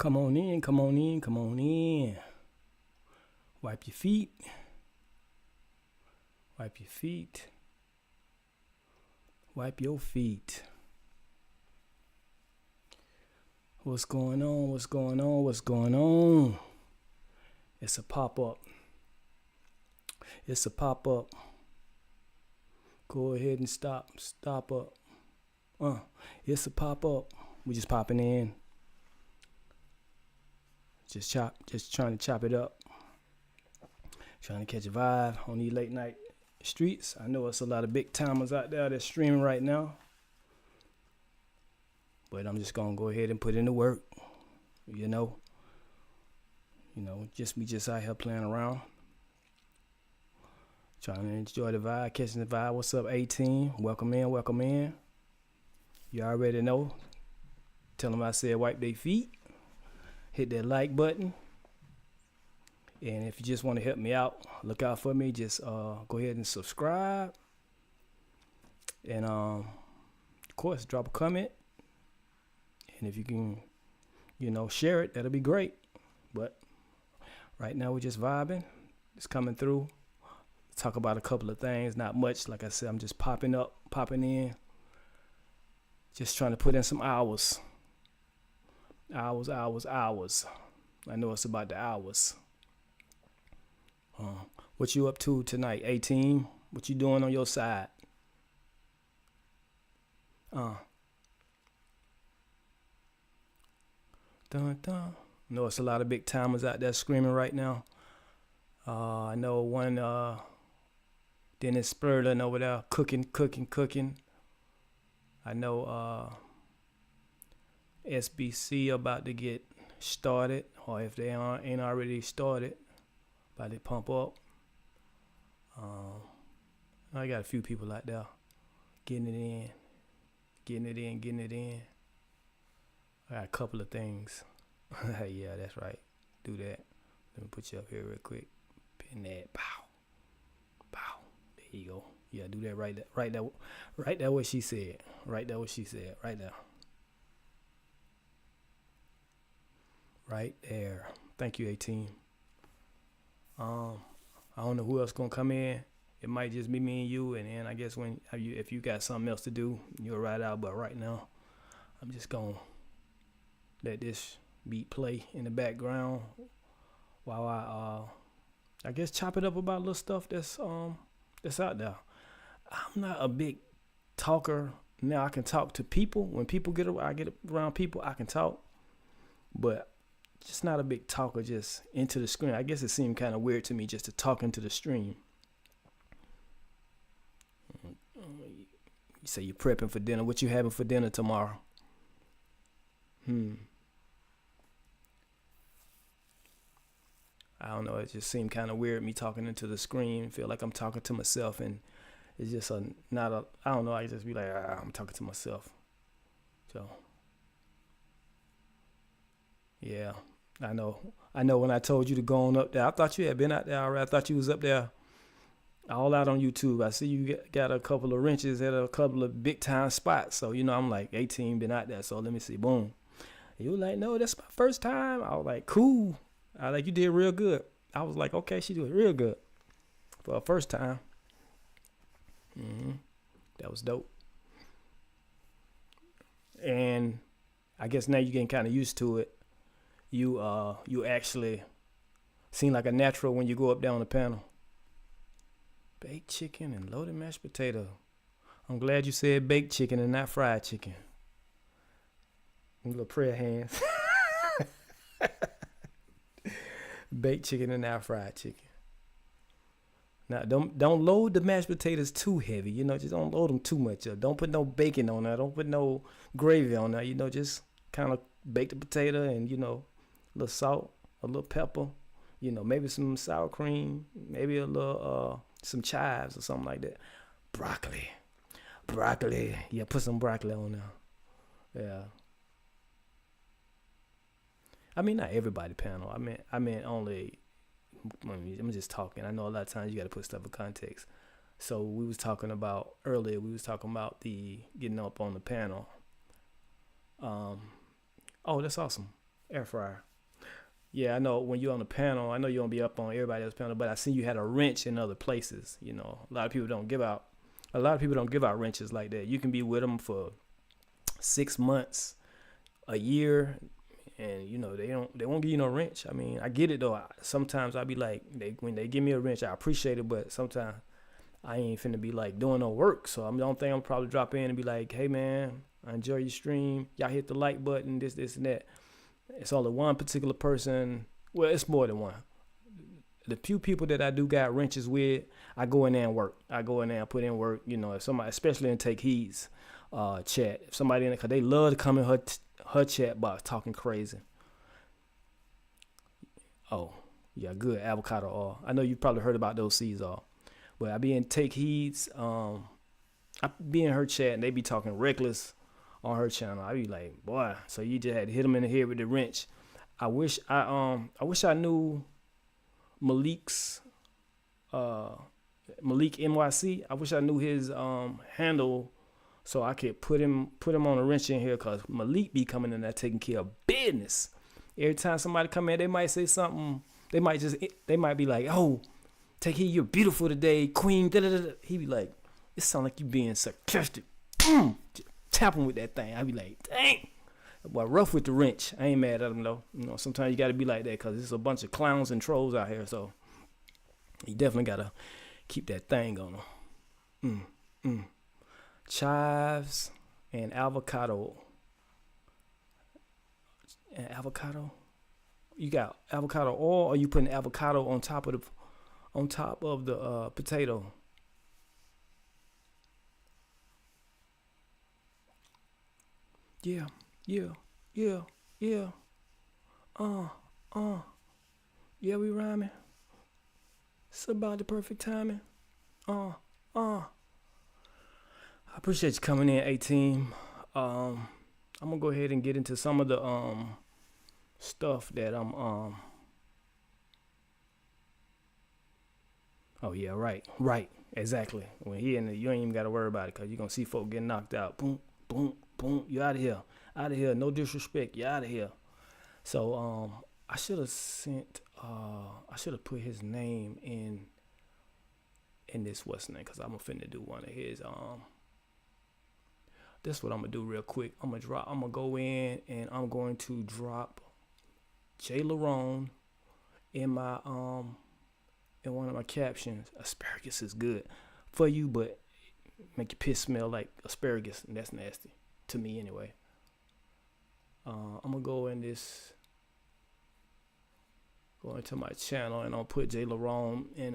Come on in, come on in, come on in. Wipe your feet. Wipe your feet. Wipe your feet. What's going on? What's going on? What's going on? It's a pop-up. It's a pop-up. Go ahead and stop up. It's a pop-up. We just popping in. Just trying to chop it up. Trying to catch a vibe on these late night streets. I know it's a lot of big timers out there that's streaming right now. But I'm just gonna go ahead and put in the work. You know, we just out here playing around. Trying to enjoy the vibe, catching the vibe. What's up, 18? Welcome in, welcome in. You already know. Tell them I said wipe their feet. Hit that like button. And if you just want to help me out, look out for me. Just go ahead and subscribe. And of course, drop a comment. And if you can, share it, that'll be great. But right now we're just vibing. It's coming through. Talk about a couple of things, not much. Like I said, I'm just popping in. Just trying to put in some hours. Hours. I know it's about the hours. What you up to tonight, 18? What you doing on your side? Dun. I know it's a lot of big timers out there screaming right now. I know one Dennis Spurlin over there cooking. I know SBC about to get started, or if they ain't already started, about to pump up. I got a few people out there getting it in. I got a couple of things. Yeah, that's right. Do that. Let me put you up here real quick. Pin that. Pow. There you go. Yeah, do that right there. Right there what she said. Right there. Right there. Thank you, 18. I don't know who else gonna come in. It might just be me and you, and then I guess if you got something else to do, you'll ride out. But right now, I'm just gonna let this beat play in the background while I guess chop it up about little stuff that's out there. I'm not a big talker. Now I can talk to people. When people I get around people, I can talk. But just not a big talker just into the screen. I guess it seemed kind of weird to me just to talk into the stream. You say you're prepping for dinner. What you having for dinner tomorrow? I don't know. It just seemed kind of weird me talking into the screen. Feel like I'm talking to myself, and it's just I don't know. I just be like, I'm talking to myself. So, yeah, I know. When I told you to go on up there, I thought you had been out there already. I thought you was up there all out on YouTube. I see you got a couple of wrenches at a couple of big time spots. So, I'm like 18, been out there. So let me see. Boom. You were like, no, that's my first time. I was like, cool. I like, you did real good. I was like, okay, she did real good for her first time. That was dope. And I guess now you're getting kind of used to it. You actually seem like a natural when you go up there on the panel. Baked chicken and loaded mashed potato. I'm glad you said baked chicken and not fried chicken. Little prayer hands. Baked chicken and not fried chicken. Now don't load the mashed potatoes too heavy. Just don't load them too much. Don't put no bacon on there. Don't put no gravy on there. Just kind of bake the potato and a little salt, a little pepper. Maybe some sour cream, maybe a little some chives or something like that. Broccoli. Yeah, put some broccoli on there. Yeah. I mean, not everybody panel. I mean only. I'm just talking. I know a lot of times you got to put stuff in context. So we was talking about earlier. We was talking about the getting up on the panel. Oh, that's awesome. Air fryer. Yeah, I know when you're on the panel, I know you don't be up on everybody else's panel, but I seen you had a wrench in other places. You know, a lot of people don't give out. A lot of people don't give out wrenches like that. You can be with them for 6 months, a year, and you know they won't give you no wrench. I mean, I get it though. Sometimes I be like, when they give me a wrench, I appreciate it, but sometimes I ain't finna be like doing no work. So I'm the only thing I'm probably drop in and be like, hey man, I enjoy your stream. Y'all hit the like button, this and that. It's only one particular person. Well, it's more than one. The few people that I do got wrenches with, I go in there and work. I go in there and put in work. You know, if somebody, especially in Take Heed's chat, if somebody in it, cause they love to come in her chat box talking crazy. Oh, yeah, good avocado oil. I know you probably heard about those seeds all, but I be in Take Heed's. I be in her chat and they be talking reckless on her channel. I be like, boy, so you just had to hit him in the head with the wrench. I wish I knew Malik's Malik NYC. I wish I knew his handle so I could put him on a wrench in here, cause Malik be coming in there taking care of business. Every time somebody come in, they might say something. They might be like, oh, Take Heed, you're beautiful today, queen. Da-da-da-da. He be like, it sound like you being sarcastic. Tap him with that thing. I be like, dang. Boy, rough with the wrench. I ain't mad at him though. You know, sometimes you gotta be like that because there's a bunch of clowns and trolls out here. So you definitely gotta keep that thing on them. Chives and avocado. And avocado. You got avocado oil, or you putting avocado on top of the potato? Yeah, yeah, yeah, yeah. Uh, uh. Yeah, we rhyming. It's about the perfect timing. Uh, uh. I appreciate you coming in, 18. I'm gonna go ahead and get into some of the stuff that I'm. Oh yeah, right, exactly. When he in the, you ain't even gotta worry about it, cause you gonna see folk getting knocked out. Boom, boom, boom. You out of here. No disrespect. You out of here. So I should have sent. I should have put his name in this what's name, cause I'm finna do one of his. This is what I'm gonna do real quick. I'm gonna go in and I'm going to drop Jay Larone in my in one of my captions. Asparagus is good for you, but make your piss smell like asparagus, and that's nasty to me anyway. I'm gonna go into my channel and I'll put Jay Larone in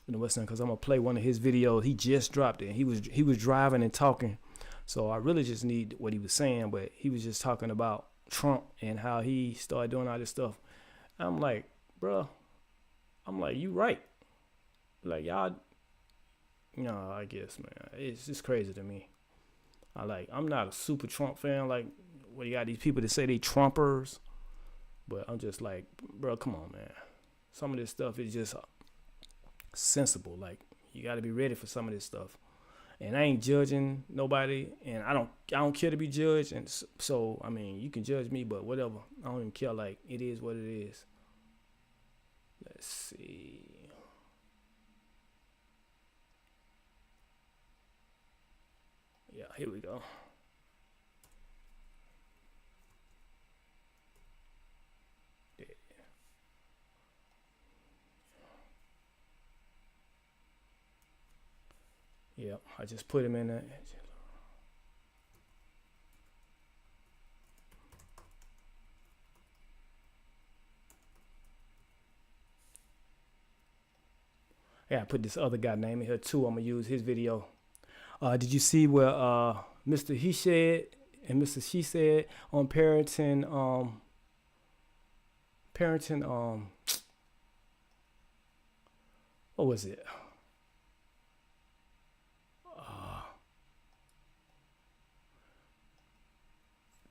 the Western, because I'm gonna play one of his videos. He just dropped it. He was driving and talking, so I really just need what he was saying. But he was just talking about Trump and how he started doing all this stuff. I'm like, bruh, you right. Like y'all, I guess, man, it's just crazy to me. I'm not a super Trump fan. Like, what you got these people that say they Trumpers, but I'm just like, bro, come on, man. Some of this stuff is just sensible. Like, you got to be ready for some of this stuff. And I ain't judging nobody, and I don't care to be judged. And so, I mean, you can judge me, but whatever. I don't even care. Like, it is what it is. Let's see. Yeah, here we go. Yeah, I just put him in there. Yeah, I put this other guy name in here too. I'm gonna use his video. Did you see where Mr. He said and Mr. She said on parenting what was it?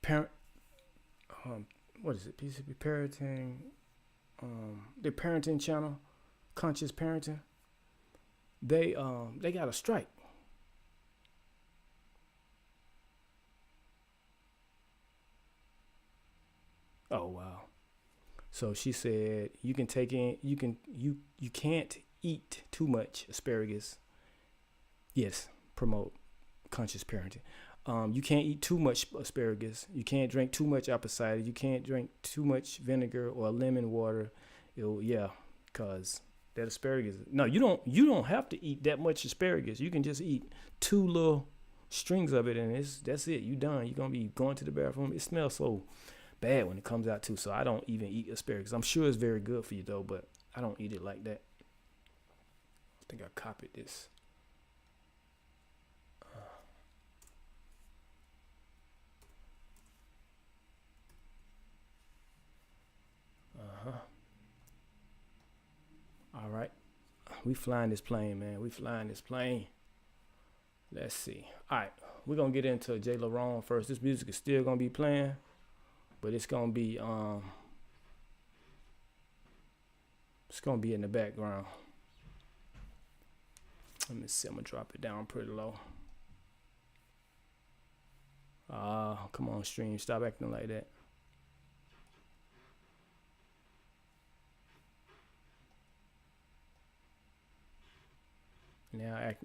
Parent what is it? PCP parenting, their parenting channel, conscious parenting. They got a strike. Oh wow. So she said you can take in you can't eat too much asparagus. Yes, promote conscious parenting. You can't eat too much asparagus. You can't drink too much apple cider. You can't drink too much vinegar or lemon water. Yeah, cause that asparagus. No, you don't. You don't have to eat that much asparagus. You can just eat two little strings of it, and that's it. You done. You're gonna be going to the bathroom. It smells so bad when it comes out too. So I don't even eat asparagus. I'm sure it's very good for you though, but I don't eat it like that. I think I copied this. All right. We flying this plane, man. We flying this plane. Let's see. All right. We're going to get into J. Laurent first. This music is still going to be playing, but it's going to be in the background. Let me see. I'm going to drop it down pretty low. Come on, stream. Stop acting like that.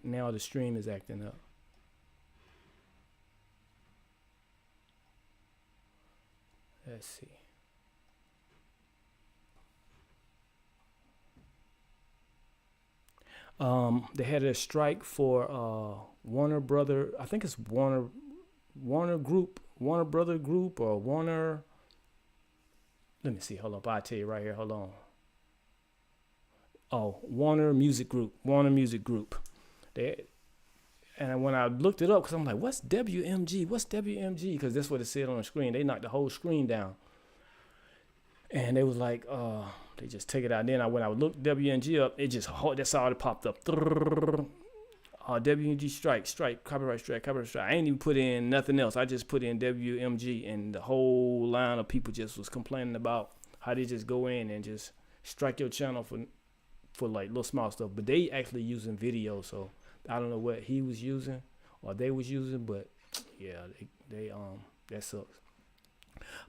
Now the stream is acting up. Let's see. They had a strike for Warner Brother. I think it's Warner Brother Group, or Warner. Let me see. Hold up. I'll tell you right here. Hold on. Oh, Warner Music Group. And when I looked it up, because I'm like, what's WMG? What's WMG? Because that's what it said on the screen. They knocked the whole screen down. And they was like, they just take it out. And then when I looked WMG up, that's all it popped up. WMG strike, copyright strike. I ain't even put in nothing else. I just put in WMG, and the whole line of people just was complaining about how they just go in and just strike your channel for like little small stuff. But they actually using video, so I don't know what he was using or they was using, but yeah, they that sucks.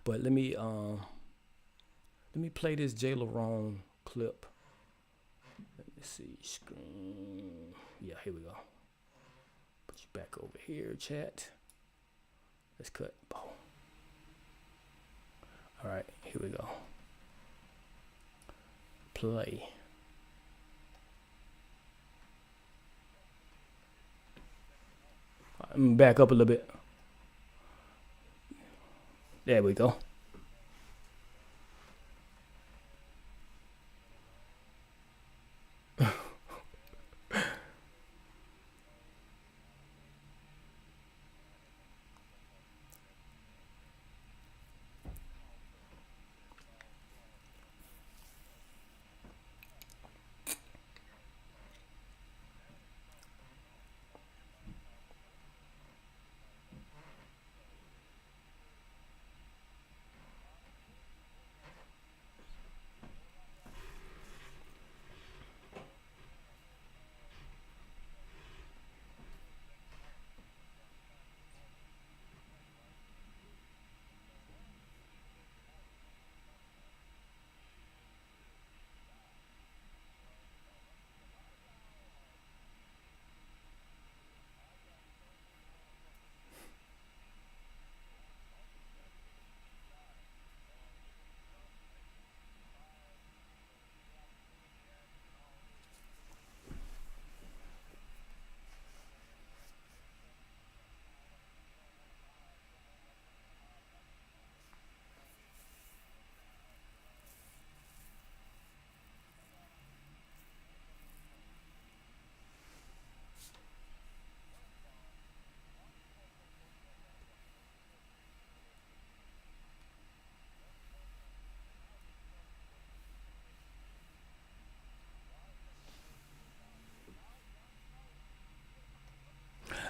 But let me play this J. Laurent clip. Let me see, screen. Yeah, here we go. Put you back over here, chat. Let's cut. Boom. All right, here we go. Play. I'm back up a little bit. There we go.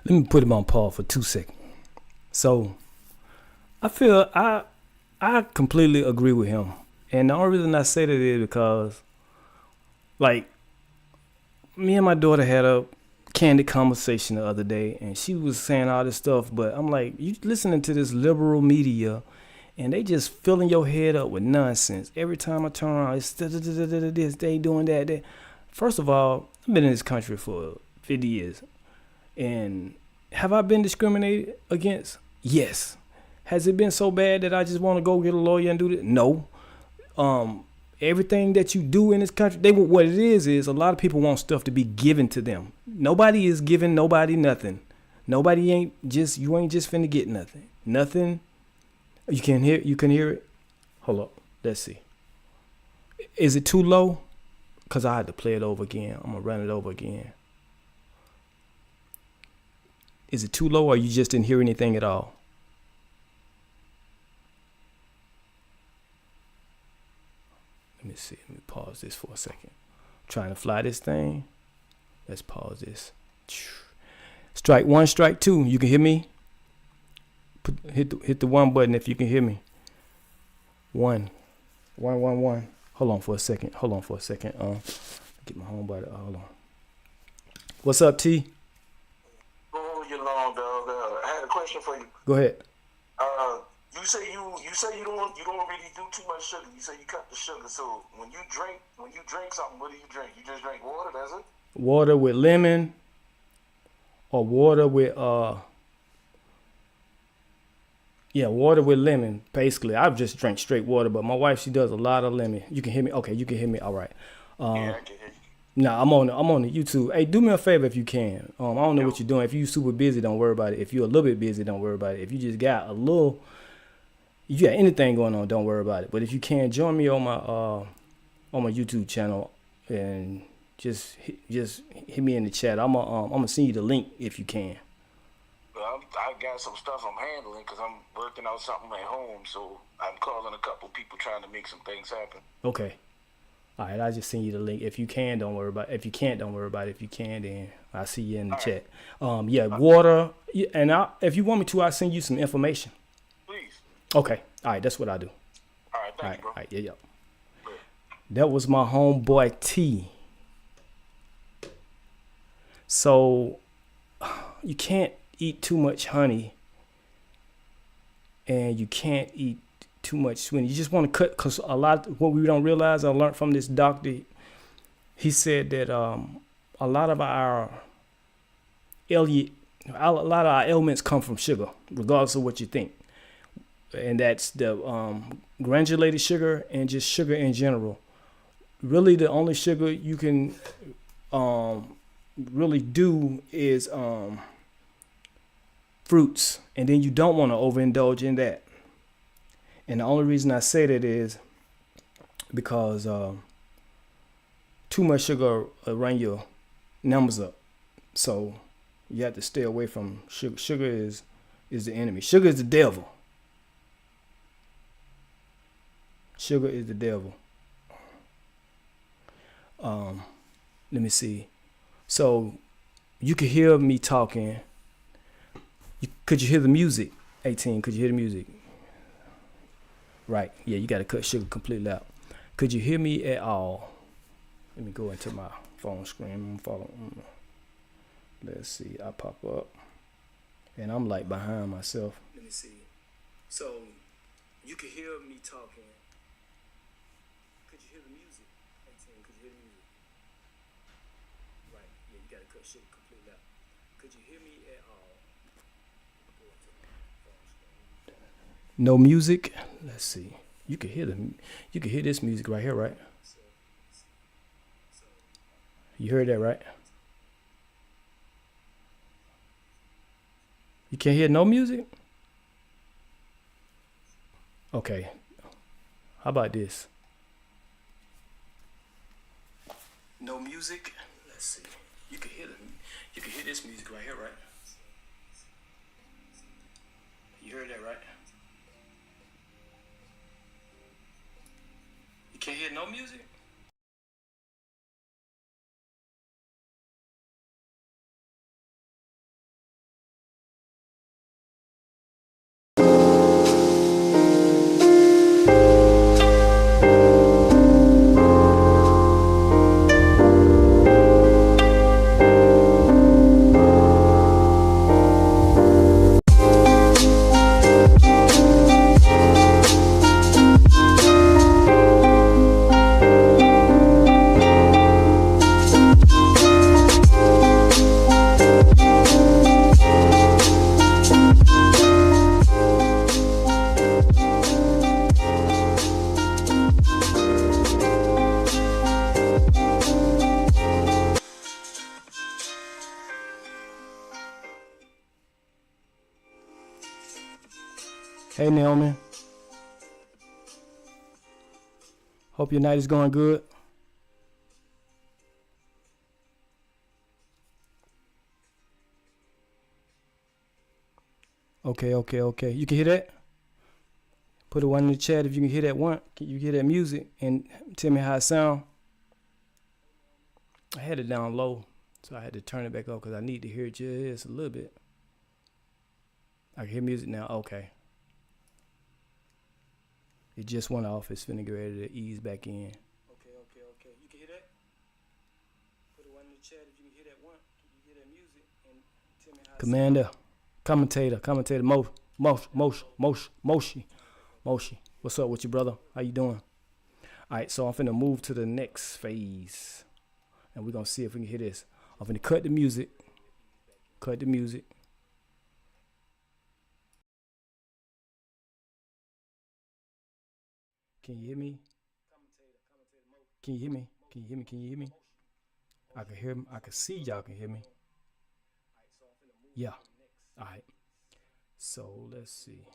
Let me put him on pause for 2 seconds. So I feel I completely agree with him. And the only reason I say that is because, like, me and my daughter had a candid conversation the other day, and she was saying all this stuff, but I'm like, you listening to this liberal media, and they just filling your head up with nonsense. Every time I turn around, it's this, they doing that. First of all, I've been in this country for 50 years, and have I been discriminated against? Yes. Has it been so bad that I just want to go get a lawyer and do this? No. Everything that you do in this country, what it is a lot of people want stuff to be given to them. Nobody is giving nobody nothing. You ain't just finna get nothing. Nothing. You can hear it. Hold up. Let's see. Is it too low? Cause I had to play it over again. I'm gonna run it over again. Is it too low, or you just didn't hear anything at all? Let me see. Let me pause this for a second. I'm trying to fly this thing. Let's pause this. Strike one, strike two. You can hear me? Hit the one button if you can hear me. One. Hold on for a second. Get my home button. Hold on. What's up, T? Oh, you long dog. I had a question for you. Go ahead. You say you don't really do too much sugar. You say you cut the sugar. So when you drink something, what do you drink? You just drink water, that's it? Water with lemon, or water with water with lemon. Basically, I just drink straight water. But my wife, she does a lot of lemon. You can hear me? Okay, you can hear me. All right. Yeah, I can hear you. Nah, I'm on the YouTube. Hey, do me a favor if you can. I don't know what you're doing. If you're super busy, don't worry about it. If you're a little bit busy, don't worry about it. If you just got you got anything going on, don't worry about it. But if you can, join me on my YouTube channel and just hit me in the chat. I'm gonna send you the link if you can. Well, I got some stuff I'm handling because I'm working out something at home. So I'm calling a couple people trying to make some things happen. Okay. All right, I'll just send you the link. If you can, don't worry about it. If you can't, don't worry about it. If you can, then I'll see you in the chat. Water. And if you want me to, I'll send you some information. Please. Okay. All right, that's what I do. All right, thank you, bro. All right, yeah. That was my homeboy T. So you can't eat too much honey, and you can't eat too much sweetener. You just want to cut, because what we don't realize, I learned from this doctor. He said that a lot of our ailments come from sugar, regardless of what you think. And that's the granulated sugar and just sugar in general. Really, the only sugar you can really do is fruits, and then you don't want to overindulge in that. And the only reason I say that is because too much sugar will run your numbers up. So you have to stay away from sugar. Sugar is the enemy. Sugar is the devil. Sugar is the devil. Let me see. So you could hear me talking. Could you hear the music? 18, could you hear the music? Right. Yeah, you got to cut sugar completely out. Could you hear me at all? Let me go into my phone screen. Let's see. I pop up. And I'm like behind myself. Let me see. So you can hear me talking. Could you hear the music? 18, could you hear the music? Right. Yeah, you got to cut sugar completely out. Could you hear me at all? Go into my phone screen. No music. Let's see. You can hear this music right here, right? You heard that, right? You can't hear no music? Okay. How about this? No music. Let's see. You can hear this music right here, right? You heard that, right? You can't hear no music? Hey, Naomi. Hope your night is going good. Okay. You can hear that? Put a one in the chat if you can hear that one. Can you hear that music and tell me how it sound? I had it down low, so I had to turn it back up because I need to hear it just a little bit. I can hear music now. Okay. It just went off. It's finna get ready to ease back in. Okay. You can hear that? Put a one in the chat if you can hear that one. Can you hear that music and tell me how it Commander, commentator, Moshi. What's up with you, brother? How you doing? All right, so I'm finna move to the next phase. And we're gonna see if we can hear this. I'm finna cut the music. Can you hear me? Can you hear me? I can hear me. I can see y'all can hear me. Yeah. All right. So let's see.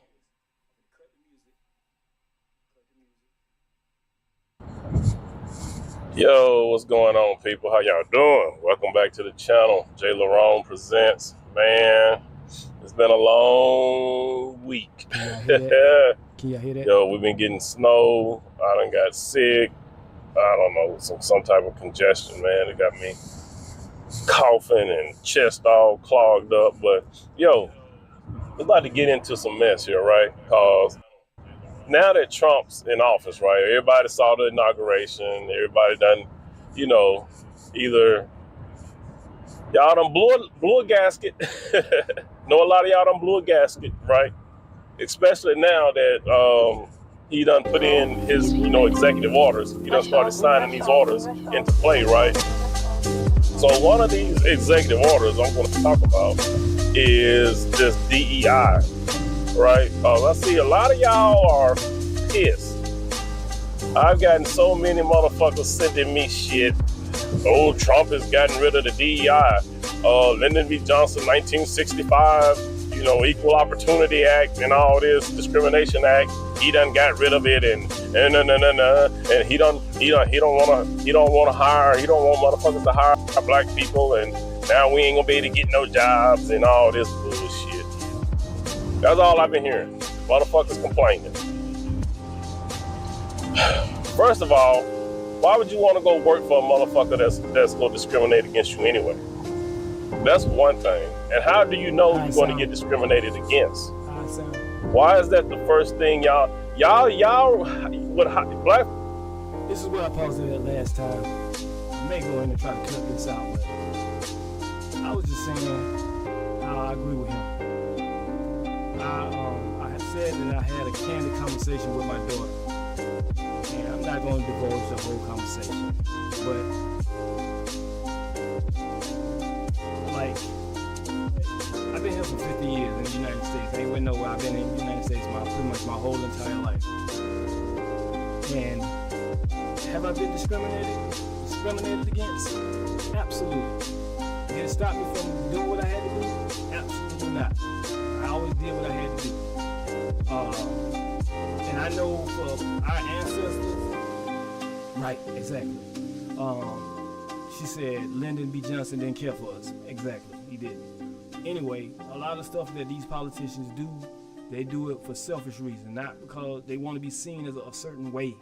Yo, what's going on, people? How y'all doing? Welcome back to the channel. Jay Larone presents. Man, it's been a long week. Can y'all hear that? Yo, we've been getting snow. I done got sick. I don't know, some type of congestion, man. It got me coughing and chest all clogged up. But, yo, we're about to get into some mess here, right? Because now that Trump's in office, right, everybody saw the inauguration, everybody done, either y'all done blew a gasket. Know a lot of y'all done blew a gasket, right? Especially now that he done put in his, executive orders. He done started signing these orders into play, right? So one of these executive orders I'm going to talk about is this DEI. Right? I see a lot of y'all are pissed. I've gotten so many motherfuckers sending me shit. Oh, Trump has gotten rid of the DEI. Lyndon B. Johnson, 1965, Equal Opportunity Act and all this Discrimination Act. He done got rid of it and he don't want motherfuckers to hire black people, and now we ain't gonna be able to get no jobs and all this bullshit. That's all I've been hearing. Motherfuckers complaining. First of all, why would you want to go work for a motherfucker that's going to discriminate against you anyway? That's one thing. And how do you know you're going to get discriminated against? Why is that the first thing y'all with black? This is where I paused it at last time. I may go in and try to cut this out, but I was just saying how I agree with him. I had said that I had a candid conversation with my daughter, and I'm not going to divulge the whole conversation, but like, I've been here for 50 years in the United States. I ain't went nowhere. I've been in the United States pretty much my whole entire life. And have I been discriminated against? Absolutely. Did it stop me from doing what I had to do? Absolutely not. I always did what I had to do. And I know for our ancestors, right, exactly. She said Lyndon B. Johnson didn't care for us. Exactly, he didn't. Anyway, a lot of stuff that these politicians do, they do it for selfish reasons, not because they want to be seen as a certain way,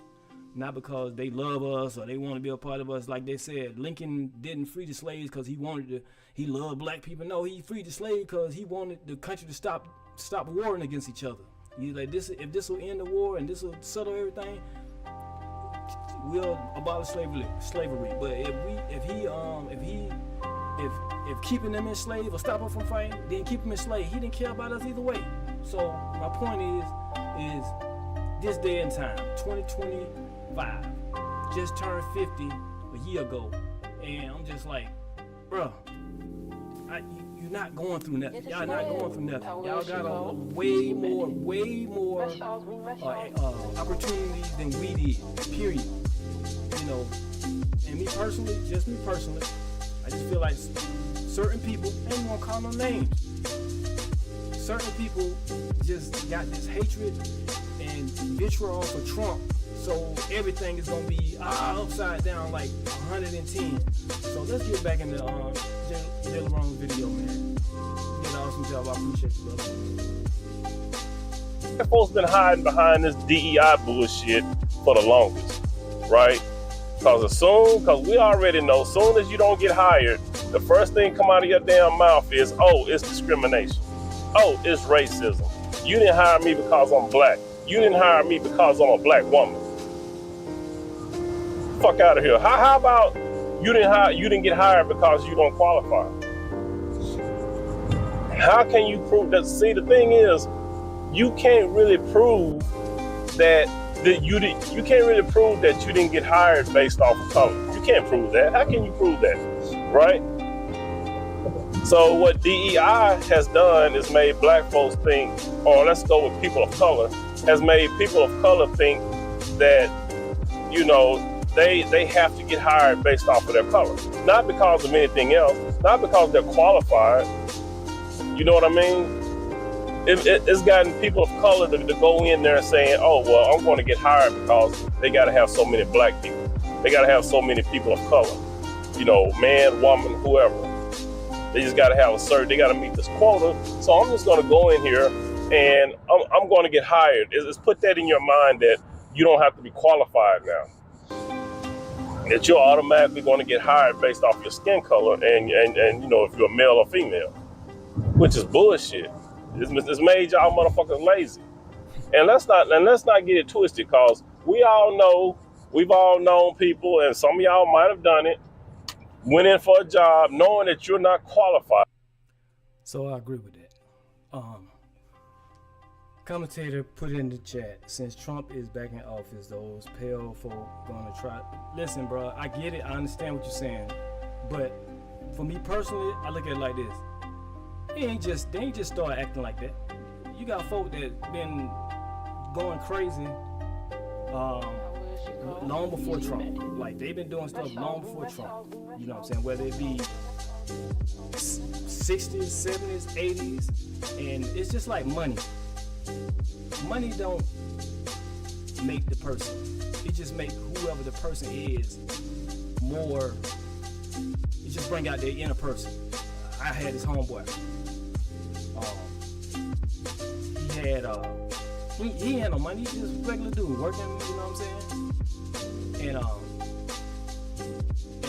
not because they love us or they want to be a part of us. Like they said, Lincoln didn't free the slaves because he loved black people. No, he freed the slaves because he wanted the country to stop warring against each other. He's like, if this will end the war and this will settle everything, we'll abolish slavery. But if keeping them enslaved or stopping them from fighting, then keep them enslaved. He didn't care about us either way. So my point is this day and time, 2025, just turned 50 a year ago, and I'm just like, bruh, you're not going through nothing. Y'all not going through nothing. Y'all got a way more opportunities than we did. Period. And me personally, I just feel like certain people, ain't gonna call no names. certain people just got this hatred and vitriol for Trump, so everything is gonna be upside down like 110. So let's get back into Jay Wrong video, man. You know, some job. I appreciate you, brother. Folks been hiding behind this DEI bullshit for the longest, right? Because we already know, soon as you don't get hired, the first thing come out of your damn mouth is, oh, it's discrimination. Oh, it's racism. You didn't hire me because I'm black. You didn't hire me because I'm a black woman. Fuck out of here. How about you didn't get hired because you don't qualify? How can you prove that? See, the thing is, you can't really prove that you can't really prove that you didn't get hired based off of color. You can't prove that. How can you prove that? Right? So what DEI has done is made black folks think, or let's go with people of color, has made people of color think that, you know, they have to get hired based off of their color. Not because of anything else, not because they're qualified. You know what I mean? It's gotten people of color to go in there saying, oh, well, I'm going to get hired because they got to have so many black people. They got to have so many people of color. You know, man, woman, whoever. They just got to have they got to meet this quota. So I'm just going to go in here and I'm going to get hired. It's put that in your mind that you don't have to be qualified now. That you're automatically going to get hired based off your skin color and you know, if you're a male or female, which is bullshit. It's made y'all motherfuckers lazy. And let's not get it twisted, because we've all known people, and some of y'all might have done it, went in for a job knowing that you're not qualified. So I agree with that. Commentator put in the chat, since Trump is back in office, those pale folk gonna try. Listen, bro, I get it. I understand what you're saying. But for me personally, I look at it like this. They ain't just start acting like that. You got folk that been going crazy long before Trump. Like, they've been doing stuff long before Trump. You know what I'm saying? Whether it be 60s, 70s, 80s, and it's just like money. Money don't make the person. It just make whoever the person is more. It just bring out their inner person. I had this homeboy. He had no money. He just a regular dude working. You know what I'm saying? And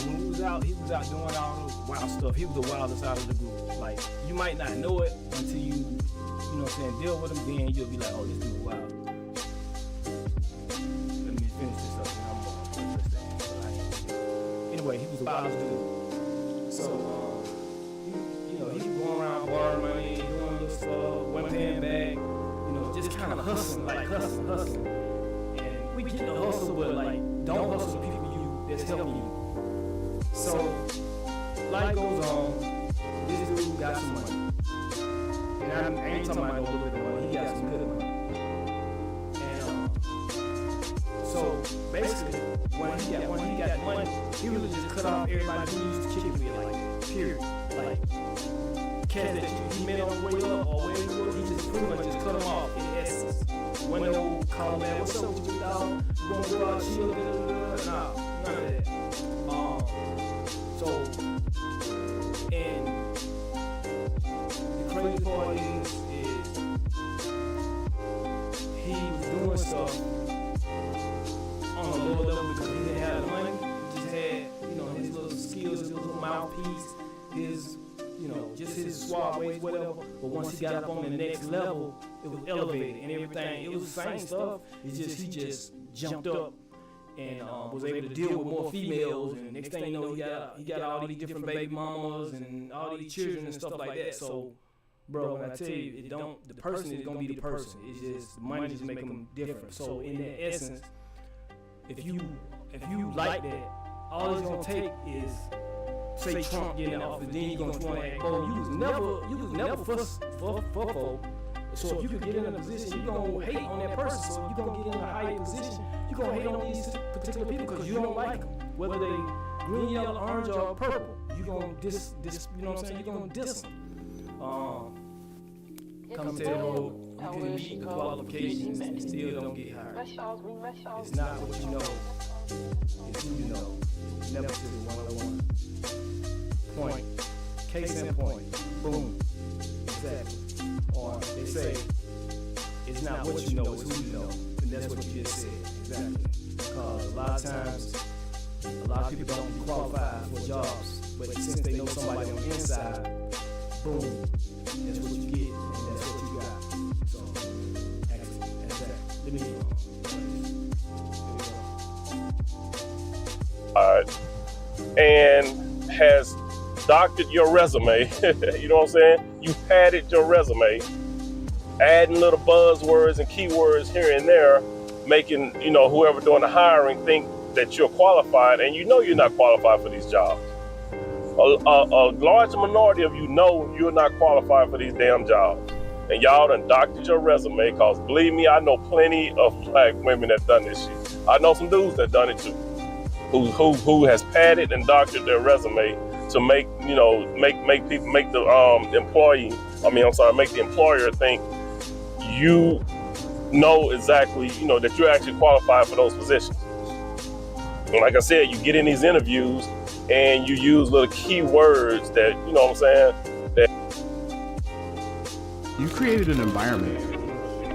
when he was out doing all the wild stuff. He was the wildest out of the group. Like, you might not know it until you know what I'm saying, deal with him. Then you'll be like, oh, this dude wild. Let me finish this up, and I'm gonna anyway, he was the wildest dude. So he was going around borrowing money, doing little stuff, wasn't paying back. Just kind of hustling. And we get the hustle, but like, don't hustle the people that's helping you. So, life goes on. This dude got some money. And I ain't talking about no little bit of money. He got some good money. And so, basically, when he got money, he really just cut off everybody who used to kick it with, like, period. Like, cats that he met on the way up or where he was, he just pretty much just cut them off in essence. When they old call man, what's up with you, dog? You gonna go out chill? Nah, none of that. So, and the crazy part is he was doing stuff on a low level because he didn't have the money. He just had, his little skills, his little mouthpiece, his just his suave ways, whatever. But once he got up on the next level, it was elevated and everything. It was the same stuff. It's just he just jumped up and was able to deal with more females. And next thing you know, he got all these different baby mamas and all these children and stuff like that. So, bro, when I tell you, the person is gonna be the person. It's just the money just make them different. So in that essence, if you like that, all it's gonna take is, say Trump getting in office, then you're gonna want to act, oh, you was never for folk. So if you could get in a position, you're gonna hate on that person. So if you're gonna get in a higher position, you're gonna hate on these particular people because you don't like them. Whether they green, yellow, orange, or purple, you're gonna you know what I'm saying? You're gonna diss them. come to the road, you can meet the qualifications and still don't get hired. It's not what you know, it's who you know. Never to the 101. Point. Case in point. Boom. Exactly. Or they say, it's not what you know, it's who you know. And that's what you just said. Exactly. Because a lot of times, a lot of people don't qualify for jobs, but since they know somebody on the inside, boom, that's what you get, and that's what you got. So, that's that. Let me and has doctored your resume. You know what I'm saying? You padded your resume, adding little buzzwords and keywords here and there, making, you know, whoever doing the hiring think that you're qualified, and you know you're not qualified for these jobs. A large minority of you know you're not qualified for these damn jobs. And y'all done doctored your resume, because believe me, I know plenty of black women that done this shit. I know some dudes that done it too, who has padded and doctored their resume to make, you know, make people, make the make the employer think you know exactly, you know, that you're actually qualified for those positions. And like I said, you get in these interviews and you use little keywords that, you know what I'm saying, that you created an environment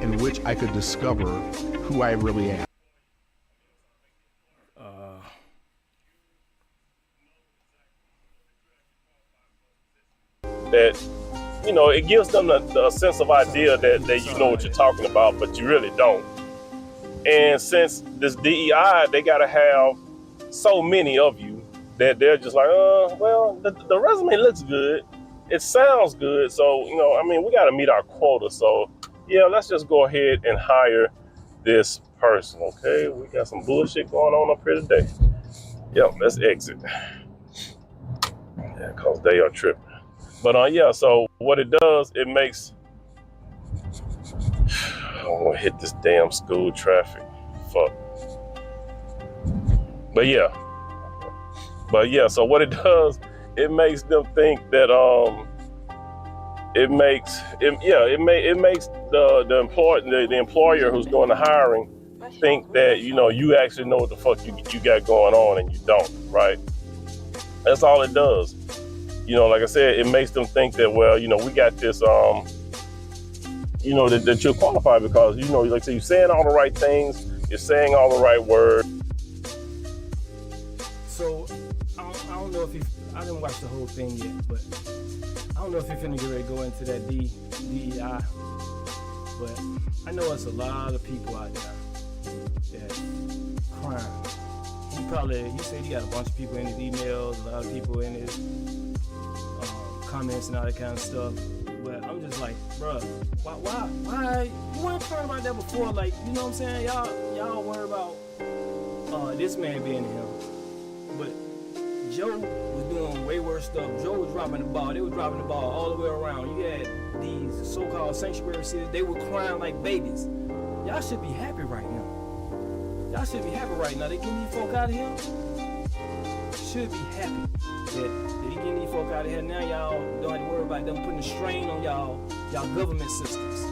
in which I could discover who I really am. That, you know, it gives them the sense of idea that you know what you're talking about, but you really don't. And since this DEI, they got to have so many of you that they're just like, well, the resume looks good. It sounds good. So, you know, I mean, we got to meet our quota. So, yeah, let's just go ahead and hire this person, okay? We got some bullshit going on up here today. Yep, let's exit. Yeah, because they are tripping. But, yeah, so what it does, it makes... I don't want to hit this damn school traffic. Fuck. But yeah, so what it does, it makes them think that it makes the employer who's doing the hiring think that, you know, you actually know what the fuck you got going on, and you don't, right? That's all it does. You know, like I said, it makes them think that, well, you know, we got this you know, that you're qualified because, you know, like I say, you're saying all the right things, you're saying all the right words. So, I don't know if I didn't watch the whole thing yet, but I don't know if you're finna get ready to go into that DEI, but I know it's a lot of people out there that crime. He said he got a bunch of people in his emails, a lot of people in his comments and all that kind of stuff. But I'm just like, bruh, why? You weren't talking about that before, like, you know what I'm saying? Y'all worry about this man being him. But Joe was doing way worse stuff. Joe was dropping the ball. They were dropping the ball all the way around. You had these so-called sanctuary cities. They were crying like babies. Y'all should be happy right now. Y'all should be happy right now. They getting these folk out of here. Should be happy that they getting these folk out of here. Now y'all don't have to worry about them putting a strain on y'all government systems.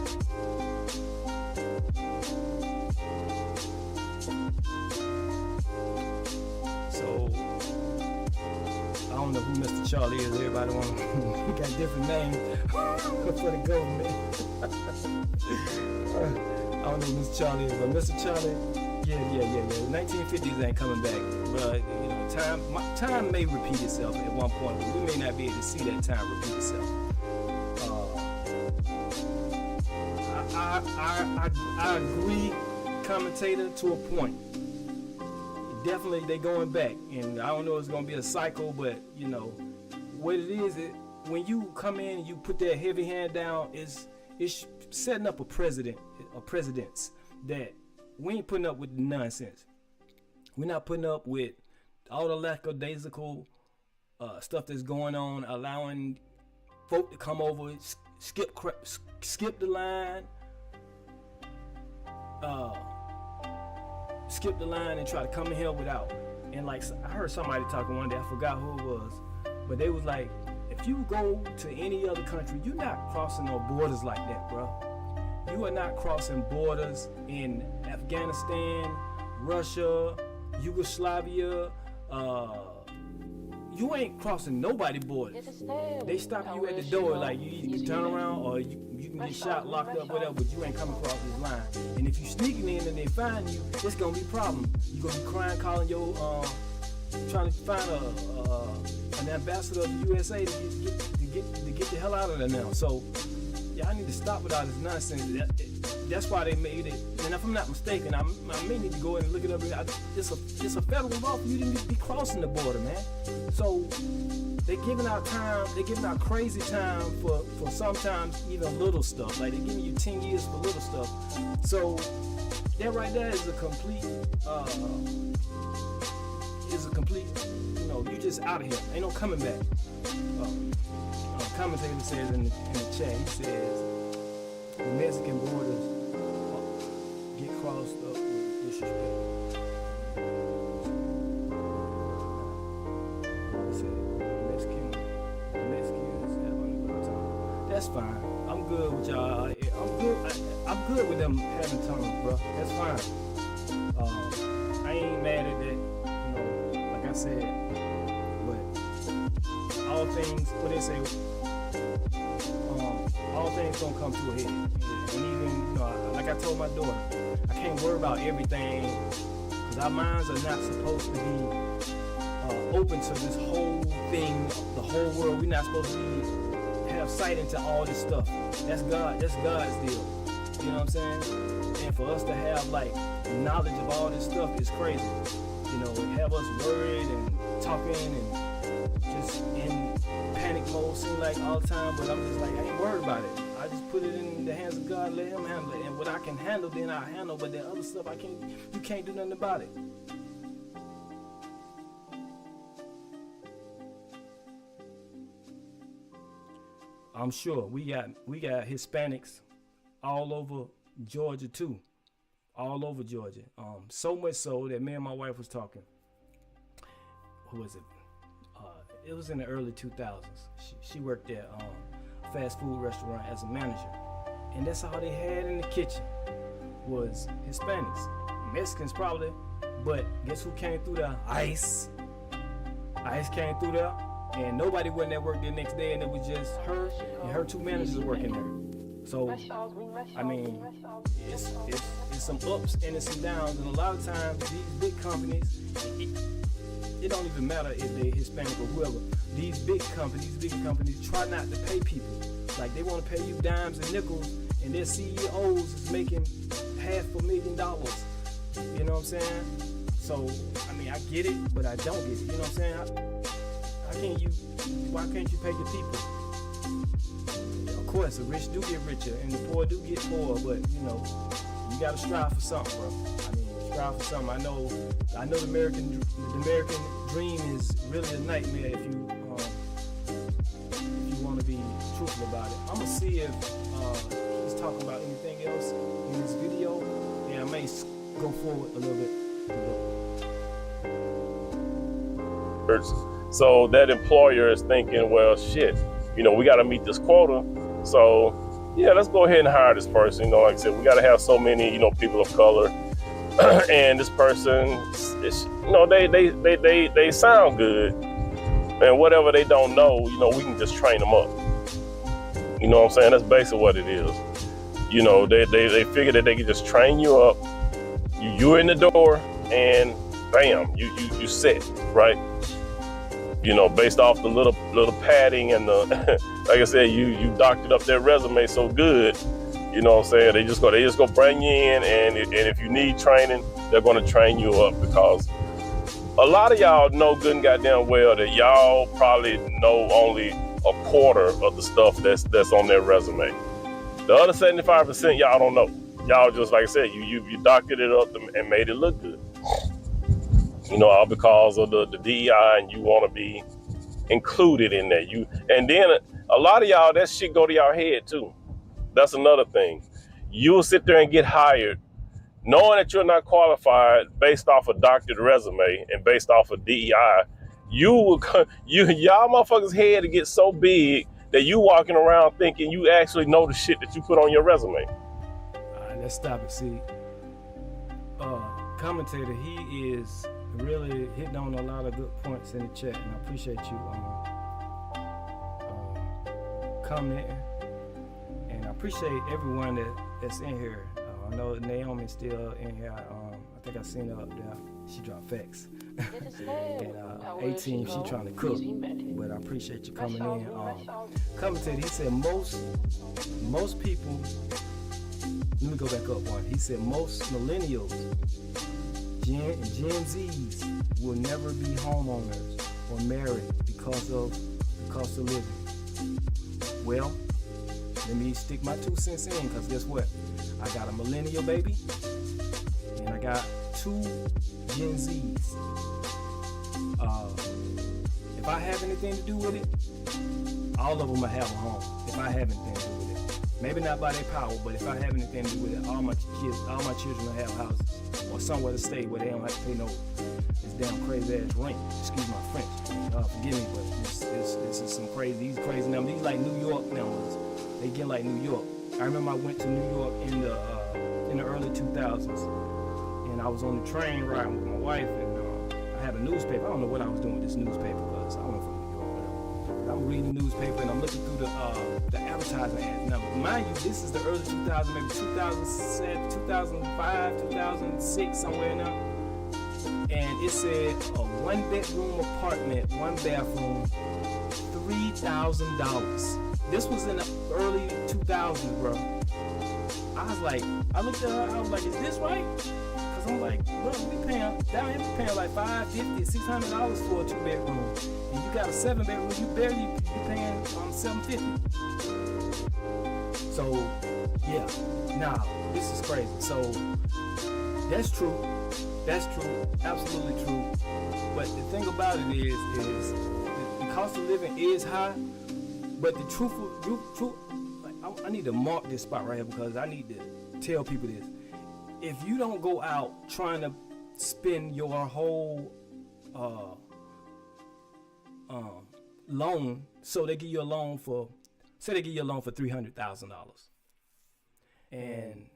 So I don't know who Mr. Charlie is. Everybody he got different names for the government. I don't know who Mr. Charlie is, but Mr. Charlie, yeah. The 1950s ain't coming back. But you know, time may repeat itself at one point, but we may not be able to see that time repeat itself. I agree, commentator, to a point. Definitely they going back, and I don't know if it's gonna be a cycle, but you know what it is. When you come in and you put that heavy hand down, it's setting up a precedence that we ain't putting up with the nonsense. We're not putting up with all the lackadaisical stuff that's going on, allowing folk to come over, skip the line. Skip the line and try to come in here without. And like I heard somebody talking one day, I forgot who it was, but they was like, if you go to any other country, you're not crossing no borders like that, bro. You are not crossing borders in Afghanistan, Russia, Yugoslavia. You ain't crossing nobody's borders. They stop you at the door, like you either can turn around or you can get shot, locked up, whatever, but you ain't coming across this line. And if you sneaking in and they find you, it's gonna be a problem. You're gonna be crying, calling your, trying to find an ambassador of the USA to get the hell out of there now. So, yeah, I need to stop with all this nonsense. That's why they made it. And if I'm not mistaken, I may need to go in and look it up. It's a federal law for you to be crossing the border, man. So they're giving out time. They're giving out crazy time for sometimes even little stuff. Like they're giving you 10 years for little stuff. So that right there is a complete. You know, you just out of here. Ain't no coming back. Commentator says in the chat, he says the Mexican borders get crossed up with disrespect. He said Mexicans have underground tunnels. That's fine. I'm good with y'all. I'm good with them having tunnels, bro. That's fine. I ain't mad at that. You know, like I said, but all things, what they say, all things gonna come to a head. And even, you know, like I told my daughter, I can't worry about everything because our minds are not supposed to be open to this whole thing, the whole world. We're not supposed to have sight into all this stuff. That's God's deal. You know what I'm saying? And for us to have like knowledge of all this stuff is crazy. You know, have us worried and talking and just in panic mode, seem like all the time, but I'm just like, I ain't worried about it. I just put it in the hands of God, let him handle it. And what I can handle, then I handle, but that other stuff you can't do nothing about it. I'm sure we got Hispanics all over Georgia too. All over Georgia. So much so that me and my wife was talking. Who was it? It was in the early 2000s. She worked at a fast food restaurant as a manager. And that's all they had in the kitchen was Hispanics. Mexicans probably, but guess who came through there? ICE. ICE came through there, and nobody went there work the next day, and it was just her and her two managers working there. So, I mean, it's some ups and it's some downs, and a lot of times these big companies, it don't even matter if they're Hispanic or whoever. These big companies try not to pay people. Like they want to pay you dimes and nickels, and their CEOs is making $500,000. You know what I'm saying? So, I mean, I get it, but I don't get it. You know what I'm saying? Why can't you pay your people? Of course, the rich do get richer and the poor do get poorer, but you know, you gotta strive for something, bro. I mean, strive for something. I know the American dream is really a nightmare if you want to be truthful about it. I'm gonna see if he's talking about anything else in this video, and I may go forward a little bit. So that employer is thinking, well, shit, you know, we got to meet this quota. So, yeah, let's go ahead and hire this person. You know, like I said, we got to have so many, you know, people of color. And this person, you know, they sound good. And whatever they don't know, you know, we can just train them up. You know what I'm saying? That's basically what it is. You know, they figure that they can just train you up. You're in the door and bam, you set, right? You know, based off the little padding and the, like I said, you doctored up their resume so good. You know what I'm saying? They just go bring you in, and if you need training, they're going to train you up, because a lot of y'all know good and goddamn well that y'all probably know only a quarter of the stuff that's on their resume. The other 75% y'all don't know. Y'all just, like I said, you doctored it up and made it look good. You know, all because of the DEI, and you want to be included in that. And then a lot of y'all, that shit go to y'all head too. That's another thing. You'll sit there and get hired knowing that you're not qualified based off a doctored resume and based off of DEI. y'all motherfuckers' head to get so big that you walking around thinking you actually know the shit that you put on your resume. All right, let's stop it. See, commentator, he is really hitting on a lot of good points in the chat, and I appreciate you commenting, and I appreciate everyone that's in here. I know Naomi's still in here. I think I seen her up there. She dropped facts. And 18, she trying to cook, but I appreciate you coming in. Commentator, he said most people. Let me go back up one. He said most millennials, Gen Zs will never be homeowners or married because of the cost of living. Well, let me stick my 2 cents in, because guess what? I got a millennial baby, and I got 2 Gen Zs. If I have anything to do with it, all of them will have a home. If I have anything to do with it, maybe not by their power, but if I have anything to do with it, all my children will have houses or somewhere to stay where they don't have to pay no this damn crazy ass rent. Excuse my French. Forgive me, but this is some crazy. These crazy numbers. These like New York numbers. They get like New York. I remember I went to New York in the early 2000s, and I was on the train riding with my wife, and I had a newspaper. I don't know what I was doing with this newspaper, because I went from New York, whatever. But I'm reading the newspaper, and I'm looking through the advertising ads. Now, mind you, this is the early 2000s, maybe 2007, 2005, 2006, somewhere in there. And it said a 1-bedroom apartment, 1 bathroom, $3,000. This was in the early 2000s, bro. I looked at her, I was like, is this right? Because I'm like, look, down here we paying like $550, $600 for a 2-bedroom. And you got a 7-bedroom, you paying $750. So, yeah, nah, this is crazy. So, that's true. That's true, absolutely true. But the thing about it is the cost of living is high. But the truth, like, I need to mark this spot right here, because I need to tell people this. If you don't go out trying to spend your whole loan, so they give you a loan for, say they give you a loan for $300,000, and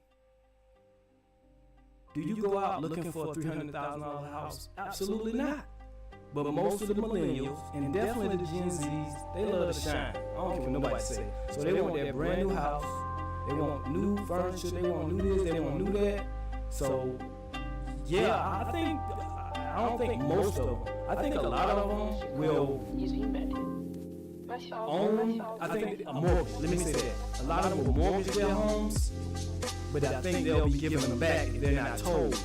do you go out looking for a $300,000 house? Absolutely not. But most of the millennials, and definitely the Gen Zs, they love to shine. I don't care what nobody say. So they want their brand new house, they want new furniture, they want new this, they want new that. So, yeah, I don't think most of them. I think a lot of them will own, I think, a mortgage. Let me say that. A lot of them will mortgage their homes, but I think they'll be giving them back if they're not told.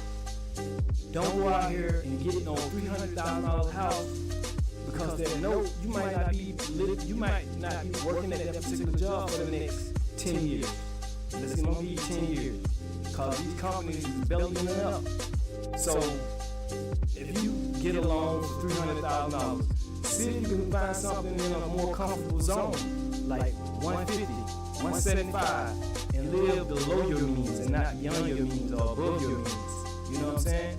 Don't go out here and get no $300,000 house, because they know you might not be working at that particular job for the next 10 years. Let's give you 10 years, because these companies is bellying it up. So if you get a loan for $300,000, see if you can find something in a more comfortable zone, like 150, 175, and live below your means and not beyond your means or above your means. You know what I'm saying?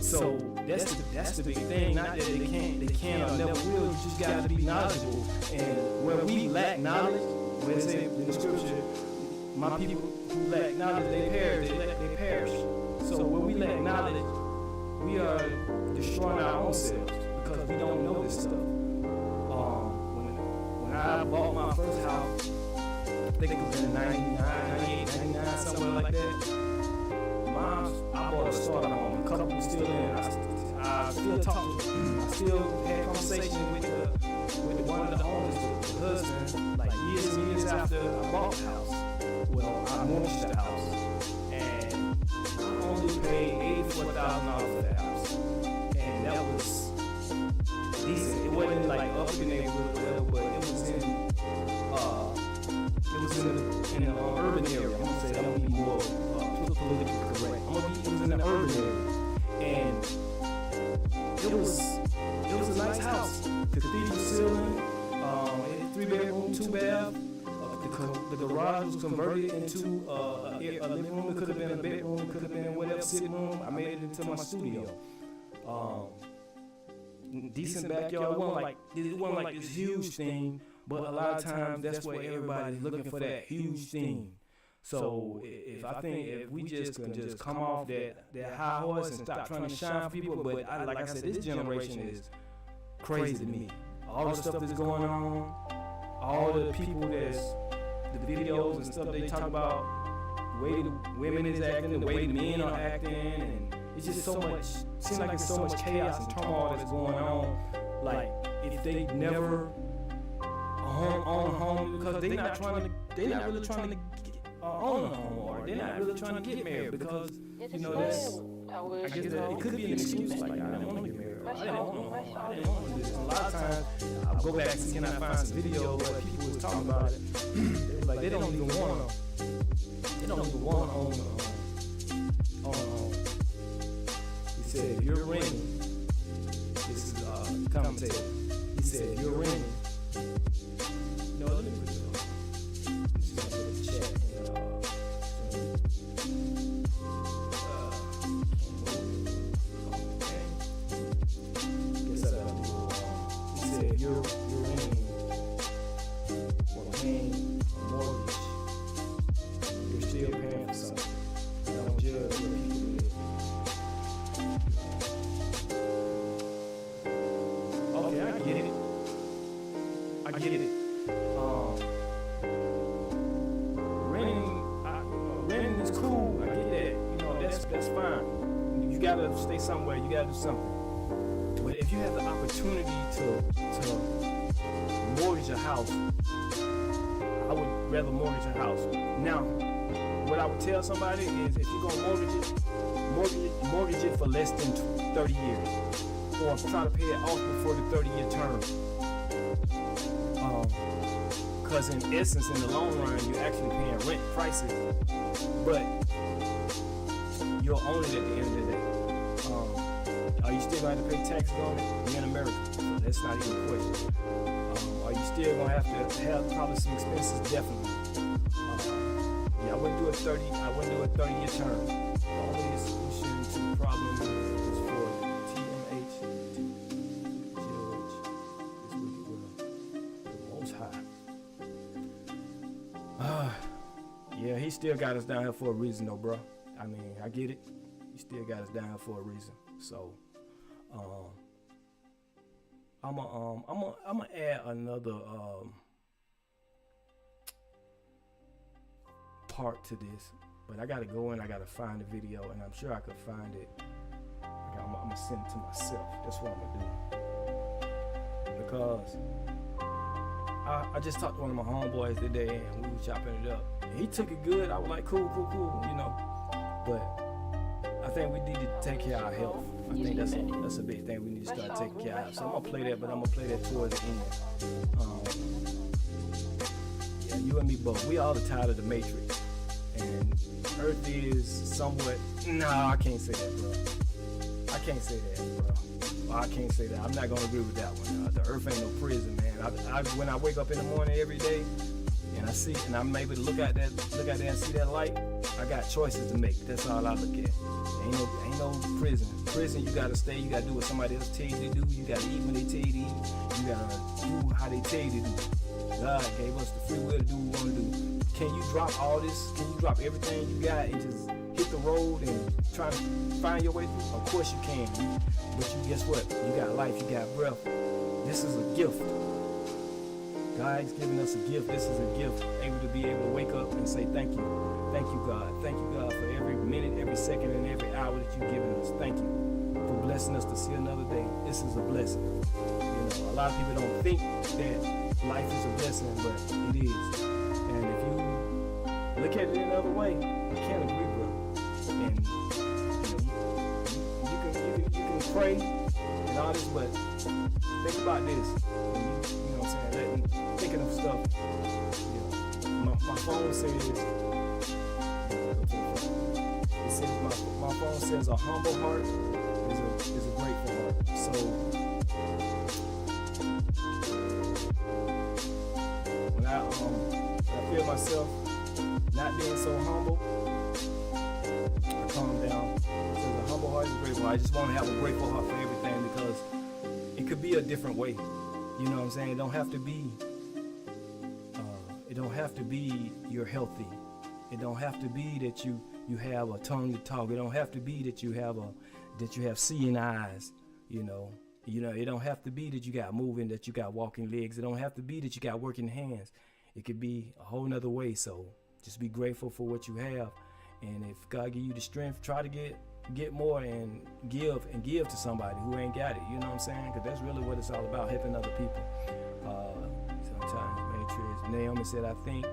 So that's the big thing. Not that they can't or never will. You just got to be knowledgeable. And where we lack knowledge, where it says in the scripture, my people who lack knowledge, they perish. So when we lack knowledge, we are destroying our own selves, because we don't know this stuff. When I bought my first house, I think it was in 99, 98, 99, somewhere like that. I bought a starter home. A couple still in. I still talk to them. I still had conversation with one of the owners, the husband, like years and years after I bought the house. Well, I mortgaged the house, and I only paid $84,000 for the house, and that was decent. It wasn't like up in the neighborhood, but it was in an urban area. I'm gonna say I'm gonna be more politically correct. It was in an urban area, and it was a nice house. Cathedral ceiling, 3-bedroom, 2-bath. The garage was converted into a living room. It could have been a bedroom. It could have been whatever, sitting room. I made it into my studio. decent backyard. It wasn't like this huge thing, but a lot of times that's where everybody's looking for that huge thing. So if we just can just come off that high horse and stop trying to shine for people, but like I said, this generation is crazy to me. All the stuff that's going on, all the people the videos and stuff they talk about, the way the women is acting, the way the men are acting, and it's just so much, seems like it's so much chaos and turmoil that's going on. Like, if they never own a home, because they're not really trying to own a home, or they're not really trying to get married, because, you know, that's, I guess it could be an excuse, like, I didn't want to get married, I didn't want to do this. A lot of times, I'll go back and see, and I find some videos where people was talking about it, like, they don't even want to own a home. He said, if you're renting, this is commentator, he said, if you're renting, no, let me put it on. This is a chat he said, if you're renting or paying a mortgage, you're still paying for something. Don't judge what people live. Okay, I get it. Renting is cool. I get that. You know, that's fine. You gotta stay somewhere. You gotta do something. But if you have the opportunity to mortgage a house, I would rather mortgage a house. Now, what I would tell somebody is, if you're gonna mortgage it for less than 30 years, or try to pay it off before the 30-year term. Because in essence, in the long run, you're actually paying rent prices, but you'll own it at the end of the day. Are you still going to pay taxes on it? You're in America, so that's not even a question. Are you still going to have probably some expenses? Definitely. Yeah, I wouldn't do a 30-year term. The only solution to the problem is for TMH to judge this wicked world. The Most High. Yeah, he still got us down here for a reason, though, bro. I mean, I get it. He still got us down here for a reason. So, I'm gonna add another part to this, but I gotta go in. I gotta find the video, and I'm sure I could find it. I'm gonna send it to myself. That's what I'm gonna do, because I just talked to one of my homeboys today, and we were chopping it up. And he took it good. I was like, cool, you know. But I think we need to take care of our health. I think that's a big thing we need to start taking care of. So I'm gonna play that, but I'm gonna play that towards the end. Yeah, you and me both. We all are tired of the Matrix, and Earth is somewhat. No, I can't say that, bro. I can't say that, bro. I can't say that. I'm not gonna agree with that one. The Earth ain't no prison, man. When I wake up in the morning every day, and I see, and I'm able to look out there and see that light, I got choices to make. That's all I look at. Ain't no prison. Prison, you gotta stay. You gotta do what somebody else tell you to do. You gotta eat when they tell you to eat. You gotta do how they tell you to do. God gave us the free will to do what we want to do. Can you drop all this? Can you drop everything you got and just hit the road and try to find your way through? Of course you can. But guess what? You got life. You got breath. This is a gift. God's giving us a gift. This is a gift. Able to be able to wake up and say thank you. Thank you, God. Thank you, God, for every minute, every second, and every hour that you've given us. Thank you for blessing us to see another day. This is a blessing. You know, a lot of people don't think that life is a blessing, but it is. And if you look at it another way, you can't agree, bro. And you can pray and all this, but think about this. You know what I'm saying? Thinking of stuff. You know, my phone says. It says my phone says a humble heart is a grateful heart. So when I feel myself not being so humble, I calm down. It says a humble heart is a grateful heart. I just want to have a grateful heart for everything, because it could be a different way. You know what I'm saying? It don't have to be. It don't have to be you're healthy. It don't have to be that you have a tongue to talk. It don't have to be that you have seeing eyes. You know, it don't have to be that you got moving, that you got walking legs. It don't have to be that you got working hands. It could be a whole nother way. So just be grateful for what you have, and if God give you the strength, try to get more and give to somebody who ain't got it. You know what I'm saying? Because that's really what it's all about, helping other people. Sometimes Matrix Naomi said, I think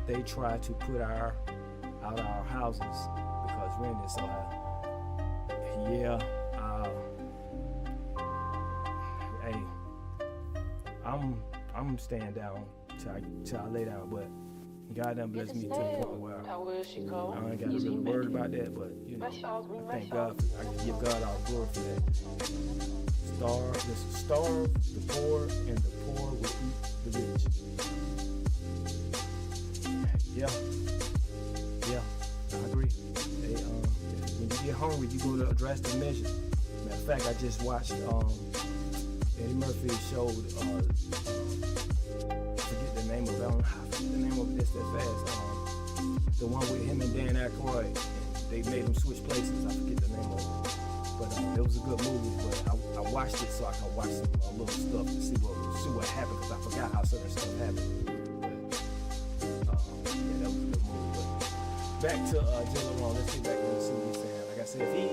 they try to put out our houses because rent is so high. Yeah. Hey, I'm staying down till I lay down, but God done blessed me to the point where I ain't got to really worry about that. But I thank God. I can give God all the glory for that. Starve the poor, and the poor will eat the rich. Yeah, I agree. When you get hungry, you go to drastic measures. Matter of fact, I just watched Eddie Murphy showed. Forget the name of it. I don't forget the name of it that fast. The one with him and Dan Aykroyd. They made him switch places. I forget the name of it. But it was a good movie. But I watched it so I can watch some little stuff to see what happened, because I forgot how certain stuff happened. But yeah, that was a good movie. But back to Jill Ron. Let's get back and see what he's saying. Like I said, if he,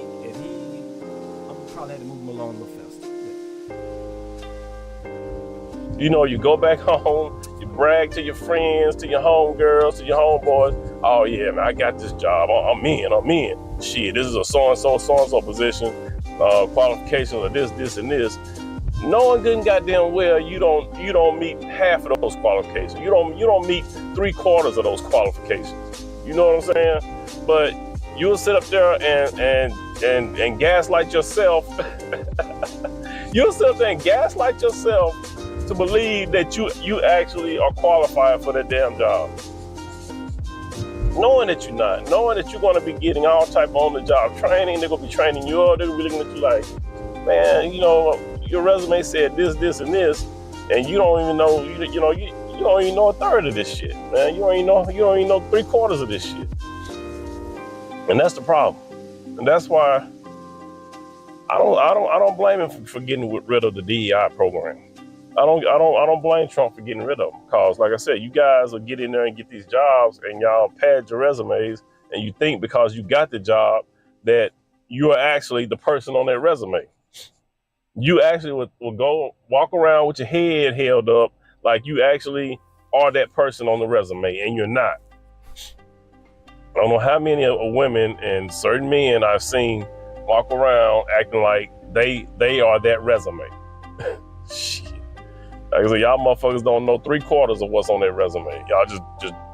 I'm gonna probably have to move him along a little faster. You know, you go back home, you brag to your friends, to your homegirls, to your homeboys. Oh yeah, man, I got this job. I'm in. Shit, this is a so-and-so position. Qualifications of this, and this. Knowing good and goddamn well you don't meet half of those qualifications. You don't meet 3/4 of those qualifications. You know what I'm saying? But you'll sit up there and gaslight yourself. You'll sit up there and gaslight yourself to believe that you actually are qualified for that damn job. Knowing that you're not, knowing that you're going to be getting all type of on-the-job training, they're going to be training you up, they're going to be looking at you like, man, your resume said this, and this, and you don't even know, you don't even know a third of this shit, man. You don't even know 3/4 of this shit. And that's the problem. And that's why I don't blame him for getting rid of the DEI program. I don't blame Trump for getting rid of them, because like I said, you guys will get in there and get these jobs and y'all pad your resumes, and you think because you got the job that you are actually the person on that resume. You actually will go walk around with your head held up like you actually are that person on the resume, and you're not. I don't know how many women and certain men I've seen walk around acting like they are that resume. Shit. Like I said, y'all motherfuckers don't know 3/4 of what's on that resume. Y'all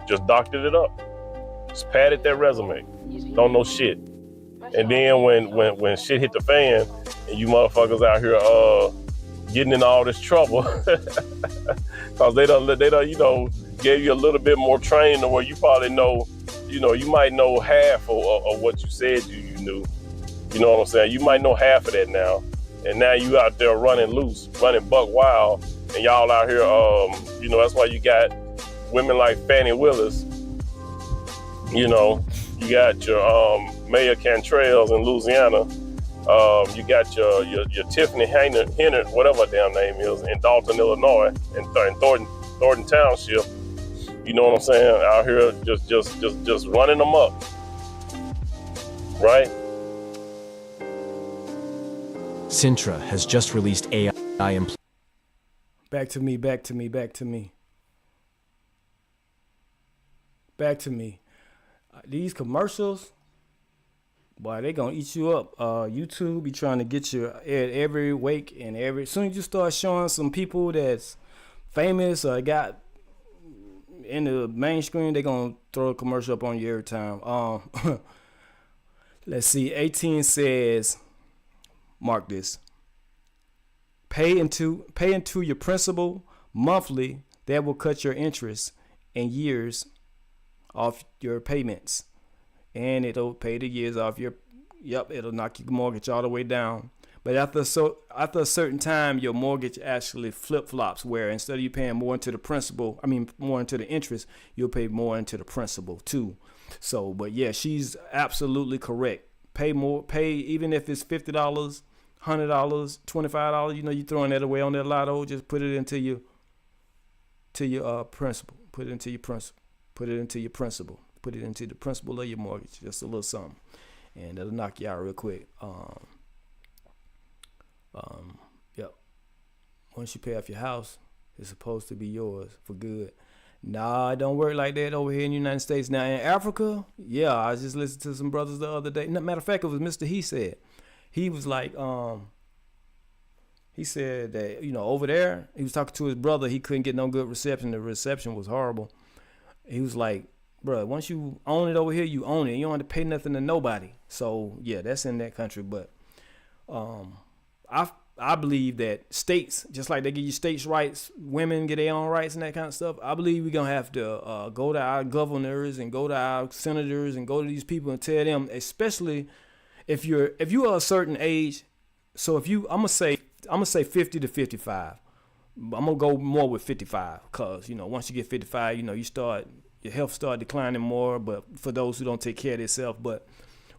just doctored it up. Just padded that resume. Don't know shit. And then when shit hit the fan and you motherfuckers out here getting in all this trouble because they done gave you a little bit more training where you probably know, you might know half of what you said you knew. You know what I'm saying? You might know half of that now. And now you out there running loose, running buck wild. And y'all out here, that's why you got women like Fannie Willis. You got your Maya Cantrells in Louisiana. You got your Tiffany Hennard, whatever her damn name is, in Dalton, Illinois, and Thornton Township. You know what I'm saying? Out here just running them up, right? Sintra has just released AI employees. Back to me. These commercials, boy, they gonna eat you up. YouTube be trying to get you at every wake and as soon as you start showing some people that's famous or got in the main screen, they gonna throw a commercial up on you every time. Let's see. 18 says, mark this. Pay into your principal monthly. That will cut your interest and years off your payments, and it'll pay the years off your. It'll knock your mortgage all the way down. But after a certain time, your mortgage actually flip flops, where instead of you paying more into the principal, more into the interest, you'll pay more into the principal too. So, but yeah, she's absolutely correct. Pay more, even if it's $50, $100, $25. You know, you throwing that away on that lotto. Just put it into your principal. Put it into your principal. Put it into your principal. Put it into the principal of your mortgage. Just a little something, and that'll knock you out real quick. Yep. Once you pay off your house, it's supposed to be yours for good. Nah, it don't work like that over here in the United States. Now in Africa, yeah, I just listened to some brothers the other day. Matter of fact, it was Mr. He said. He was like, he said that, you know, over there, he was talking to his brother. He couldn't get no good reception. The reception was horrible. He was like, bro, once you own it over here, you own it. You don't have to pay nothing to nobody. So yeah, that's in that country. But I believe that states, just like they give you states' rights, women get their own rights and that kind of stuff. I believe we're gonna have to go to our governors and go to our senators and go to these people and tell them, especially if you are a certain age. So if you, I'm gonna say 50 to 55. I'm gonna go more with 55, cause you know once you get 55, you know your health start declining more. But for those who don't take care of themselves, but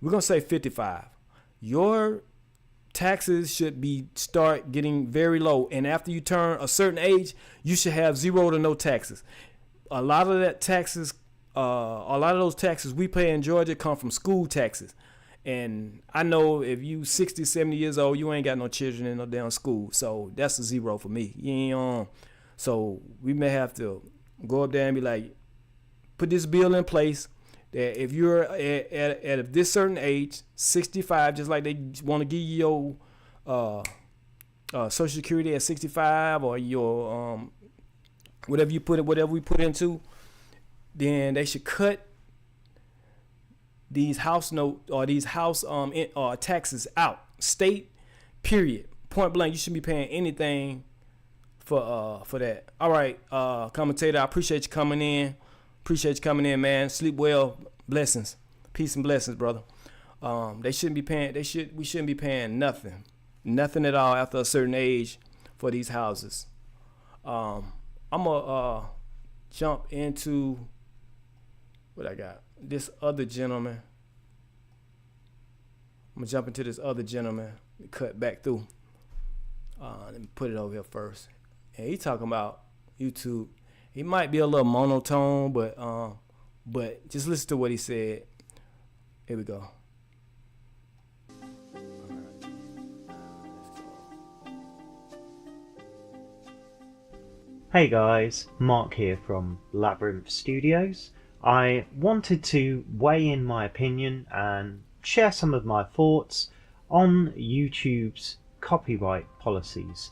we're gonna say 55. Your taxes should start getting very low, and after you turn a certain age, you should have 0 to no taxes. A lot of those taxes we pay in Georgia come from school taxes. And I know if you 60, 70 years old, you ain't got no children in no damn school. So that's a 0 for me. So we may have to go up there and be like, put this bill in place that if you're at this certain age, 65, just like they want to give you your Social Security at 65 or your whatever we put into, then they should cut these house taxes out. State, period, point blank. You shouldn't be paying anything for that. All right, commentator, I appreciate you coming in. Appreciate you coming in, man. Sleep well. Blessings, peace and blessings, brother. We shouldn't be paying nothing at all after a certain age for these houses. I'm gonna jump into what I got. This other gentleman. I'm gonna jump into this other gentleman. Cut back through. Let me put it over here first. And he talking about YouTube. He might be a little monotone, but just listen to what he said. Here we go. Hey guys, Mark here from Labyrinth Studios. I wanted to weigh in my opinion and share some of my thoughts on YouTube's copyright policies.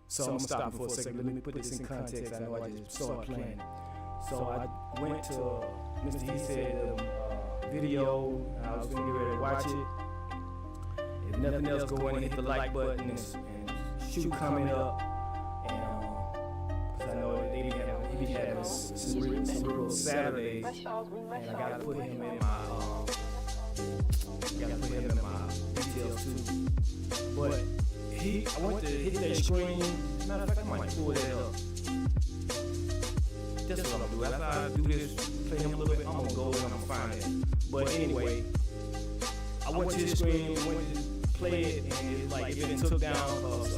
So I'm gonna stop for a second. Let me put this in context. I know I just started playing. So I went to Mr. He said video. I was gonna get ready to watch it. If nothing else, go in and hit the like button and shoot comment up. And cause I know he be having some real Saturdays, and I gotta put him in my details too. But I went to hit that screen. Matter of fact, I might pull that up. That's what I'm gonna do. After I do this, play him a little bit, I'm gonna go and I'm gonna find it. But anyway, I went to his screen, went to play it, and it's like it been took down of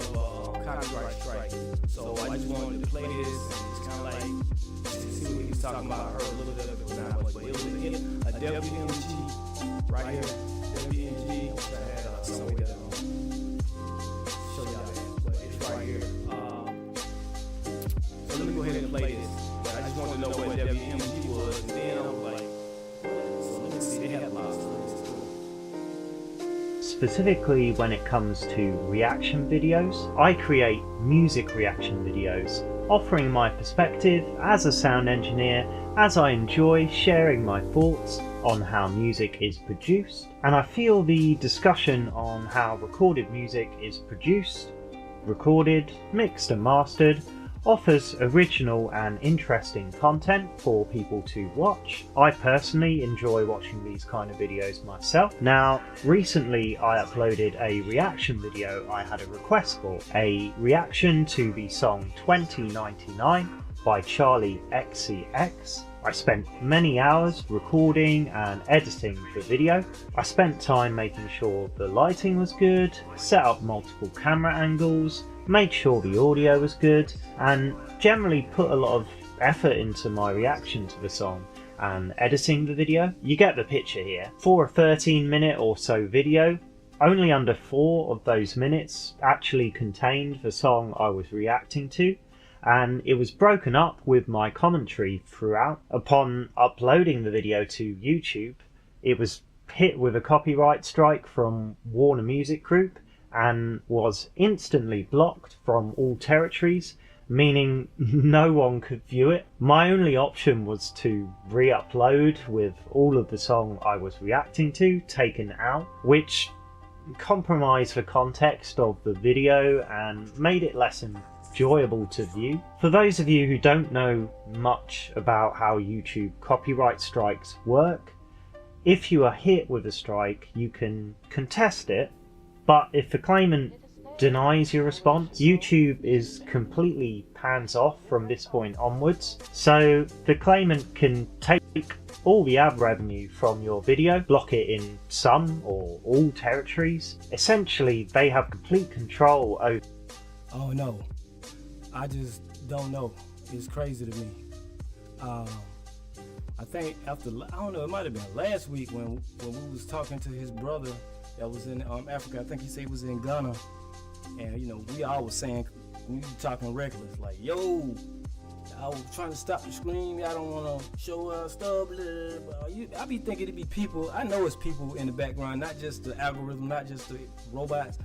copyright strike. So I just wanted to play this, and it's kind of like see what he was talking about. I heard a little bit of it, not much, but it was a WMG right here. WMG. I had some way to show y'all that, but it's right here. So let me go ahead and play this. I just wanted to know what WMG was, and then I was like, so let me see. They have a lot of stories. Specifically when it comes to reaction videos, I create music reaction videos, offering my perspective as a sound engineer, as I enjoy sharing my thoughts on how music is produced, and I feel the discussion on how recorded music is produced, recorded, mixed and mastered offers original and interesting content for people to watch. I personally enjoy watching these kind of videos myself. Now, recently I uploaded a reaction video I had a request for, a reaction to the song 2099 by Charlie XCX. I spent many hours recording and editing the video. I spent time making sure the lighting was good, set up multiple camera angles, made sure the audio was good, and generally put a lot of effort into my reaction to the song and editing the video. You get the picture here. For a 13-minute or so video, only under 4 of those minutes actually contained the song I was reacting to, and it was broken up with my commentary throughout. Upon uploading the video to YouTube, it was hit with a copyright strike from Warner Music Group and was instantly blocked from all territories, meaning no one could view it. My only option was to re-upload with all of the song I was reacting to taken out, which compromised the context of the video and made it less enjoyable to view. For those of you who don't know much about how YouTube copyright strikes work, if you are hit with a strike, you can contest it, but if the claimant denies your response, YouTube is completely hands off from this point onwards. So the claimant can take all the ad revenue from your video, block it in some or all territories. Essentially, they have complete control over. Oh no, I just don't know. It's crazy to me. I think after, I don't know, it might have been last week when we was talking to his brother that was in Africa. I think he said he was in Ghana, and you know, we all was saying, we were talking reckless, like, yo, I was trying to stop the scream, I don't want to show stuff, I be thinking it'd be people, I know it's people in the background, not just the algorithm, not just the robots.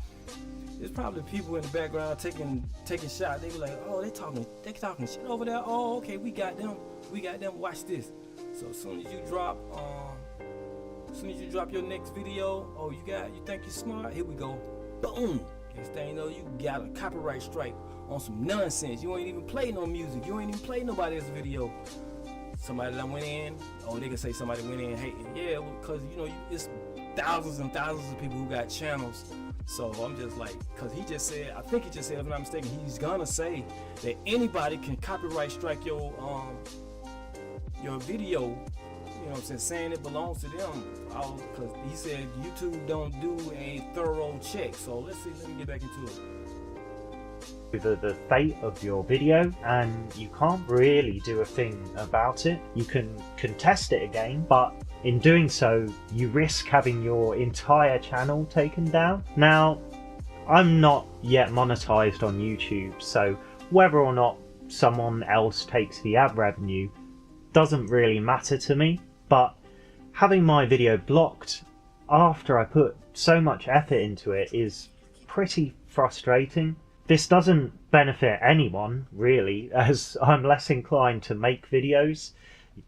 There's probably people in the background taking shots. They be like, oh, they talking shit over there. Oh, okay, we got them. Watch this. So as soon as you drop your next video, oh, you think you're smart? Here we go. Boom. Next thing you know, you got a copyright strike on some nonsense. You ain't even play no music. You ain't even play nobody else's video. Somebody that went in, oh, they can say somebody went in hating. Yeah, because you know, it's thousands and thousands of people who got channels. So I'm just like, because he just said, I think he just said, if I'm not mistaken, he's gonna say that anybody can copyright strike your video, you know what I'm saying it belongs to them. Because he said YouTube don't do a thorough check. So let me get back into it. The fate of your video, and you can't really do a thing about it. You can contest it again, but in doing so, you risk having your entire channel taken down. Now, I'm not yet monetized on YouTube, so whether or not someone else takes the ad revenue doesn't really matter to me, but having my video blocked after I put so much effort into it is pretty frustrating. This doesn't benefit anyone, really, as I'm less inclined to make videos.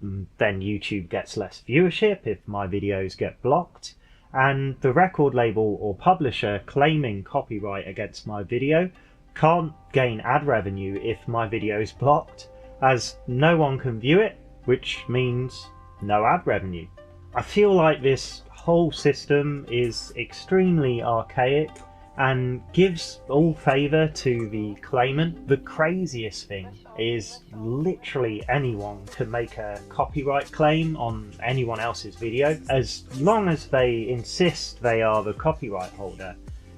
Then YouTube gets less viewership if my videos get blocked, and the record label or publisher claiming copyright against my video can't gain ad revenue if my video is blocked, as no one can view it, which means no ad revenue. I feel like this whole system is extremely archaic and gives all favour to the claimant. The craziest thing is literally anyone can make a copyright claim on anyone else's video. As long as they insist they are the copyright holder,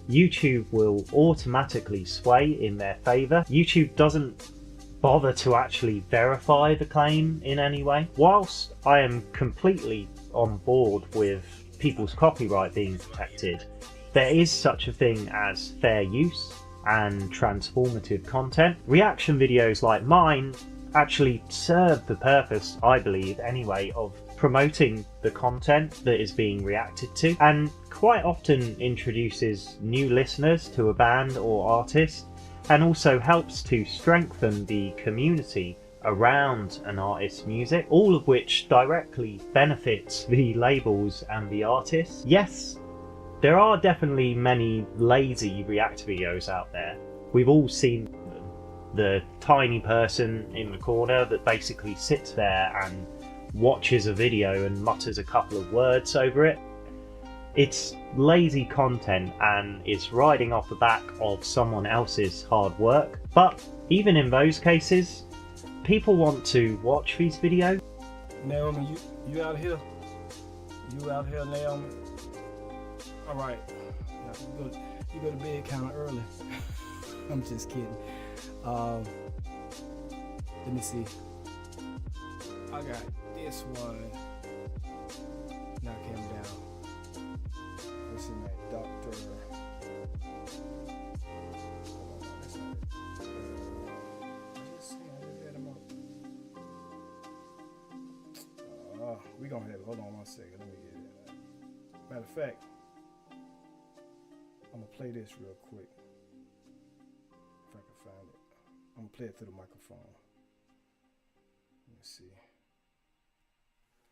YouTube will automatically sway in their favour. YouTube doesn't bother to actually verify the claim in any way. Whilst I am completely on board with people's copyright being protected, there is such a thing as fair use and transformative content. Reaction videos like mine actually serve the purpose, I believe anyway, of promoting the content that is being reacted to, and quite often introduces new listeners to a band or artist, and also helps to strengthen the community around an artist's music, all of which directly benefits the labels and the artists. Yes, there are definitely many lazy React videos out there. We've all seen them. the tiny person in the corner that basically sits there and watches a video and mutters a couple of words over it. It's lazy content and it's riding off the back of someone else's hard work. But even in those cases, people want to watch these videos. Naomi, you out here? You out here, Naomi? All right. You go to bed kind of early. I'm just kidding. Let me see. I got this one. Knock him down. What's his name? Doctor. Hold on, that's not it. Let's see how they let him up. We gonna have it. Hold on one second. Let me get it. Matter of fact, I'm gonna play this real quick. If I can find it. I'm gonna play it through the microphone. Let me see.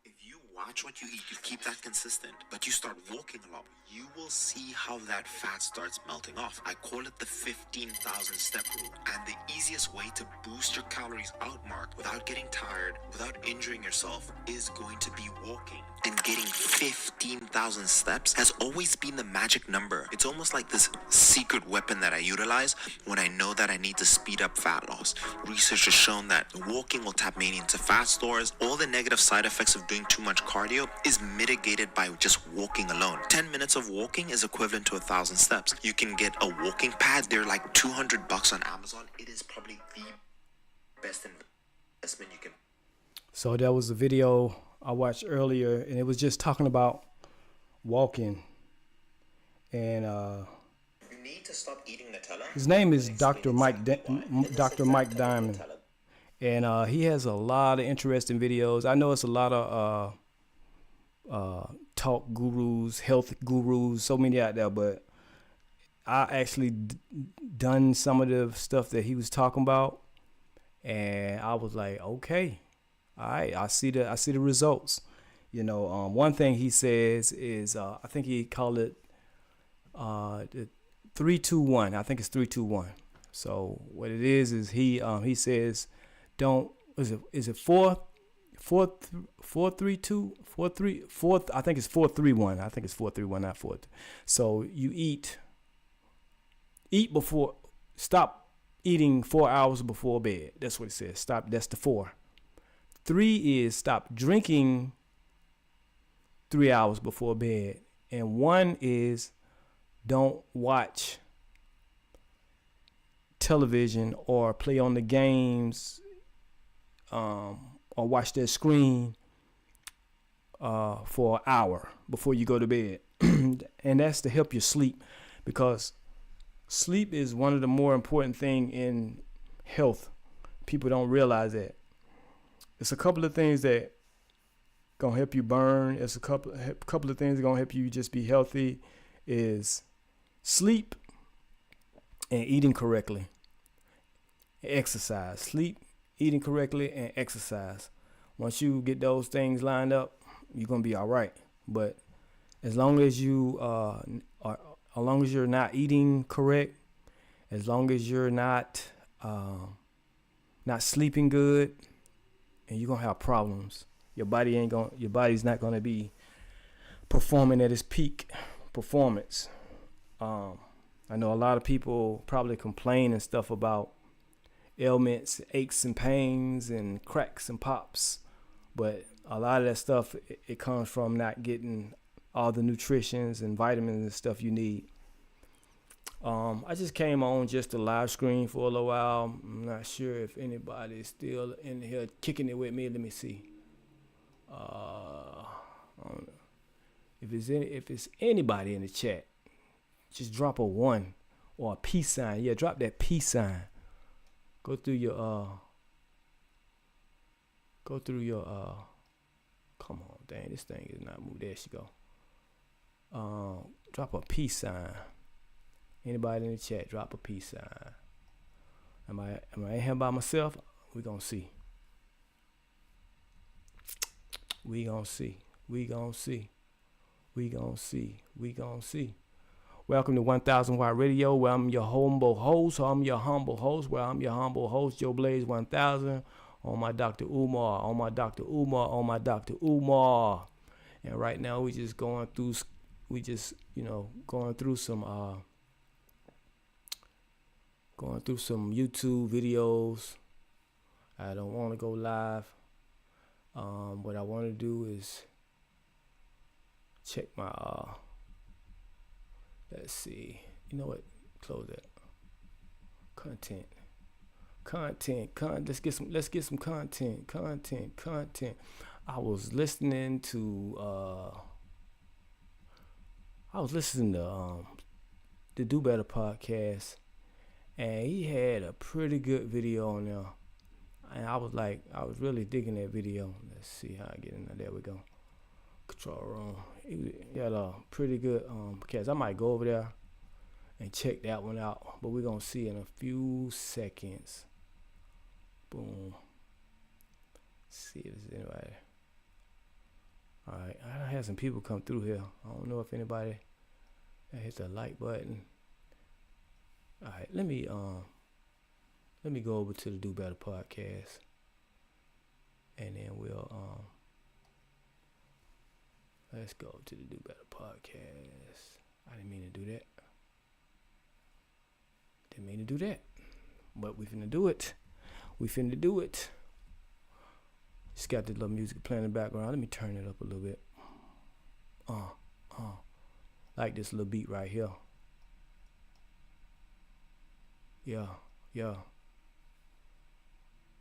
If you watch what you eat, you keep that consistent, but you start walking a lot, you will see how that fat starts melting off. I call it the 15,000 step rule. And the easiest way to boost your calories out, Mark, without getting tired, without injuring yourself, is going to be walking. And getting 15,000 steps has always been the magic number. It's almost like this secret weapon that I utilize when I know that I need to speed up fat loss. Research has shown that walking will tap me into fat stores. All the negative side effects of doing too much cardio is mitigated by just walking alone. 10 minutes of walking is equivalent to 1,000 steps. You can get a walking pad. They're like $200 on Amazon. It is probably the best investment you can. So that was a video I watched earlier, and it was just talking about walking. And you need to stop eating Nutella. His name is Dr. Mike Diamond, and he has a lot of interesting videos. I know it's a lot of talk gurus, health gurus, so many out there, but I actually done some of the stuff that he was talking about, and I was like, okay. All right, I see the results. You know, one thing he says is I think he called it the 3-2-1. I think it's 3-2-1. So what it is he says is it 4-3-2 4-3 I think it's 4-3-1. I think it's 4-3-1, not 4. So you eat before, stop eating 4 hours before bed. That's what it says. Stop. That's the 4. 3 is stop drinking 3 hours before bed. And 1 is don't watch television or play on the games or watch their screen for an hour before you go to bed. And that's to help you sleep, because sleep is one of the more important things in health. People don't realize that. It's a couple of things that gonna help you burn. It's a couple of things that gonna help you just be healthy. Is sleep and eating correctly. Exercise. Sleep, eating correctly, and exercise. Once you get those things lined up, you're gonna be all right. But as long as you're not eating correct, as long as you're not sleeping good, and you're gonna have problems. Your body's not gonna be performing at its peak performance. I know a lot of people probably complain and stuff about ailments, aches and pains, and cracks and pops, but a lot of that stuff it comes from not getting all the nutritions and vitamins and stuff you need. I just came on just to live screen for a little while. I'm not sure if anybody is still in here kicking it with me. Let me see. I don't know. If it's anybody in the chat, just drop a 1 or a peace sign. Yeah, drop that peace sign. Go through your come on, dang, this thing is not moving. There she go. Drop a peace sign. Anybody in the chat, drop a peace sign. Am I in here by myself? We gonna see. We gonna see. Welcome to 1000 Watt Radio, where I'm your humble host. Joe Blaze 1000. On my Dr. Umar. And right now we just going through some YouTube videos. I don't want to go live. What I want to do is check my let's see. You know what? Close that. Content. Let's get some content. I was listening to the Do Better podcast, and he had a pretty good video on there. And I was really digging that video. Let's see how I get in there. There we go. Control room. He had a pretty good podcast. I might go over there and check that one out. But we're going to see in a few seconds. Boom. See if there's anybody. Alright. I had some people come through here. I don't know if anybody hit the like button. Alright. Let me go over to the Do Better podcast. And then we'll let's go to the Do Better podcast. I didn't mean to do that. But we finna do it. Just got the little music playing in the background. Let me turn it up a little bit. Like this little beat right here. Yeah.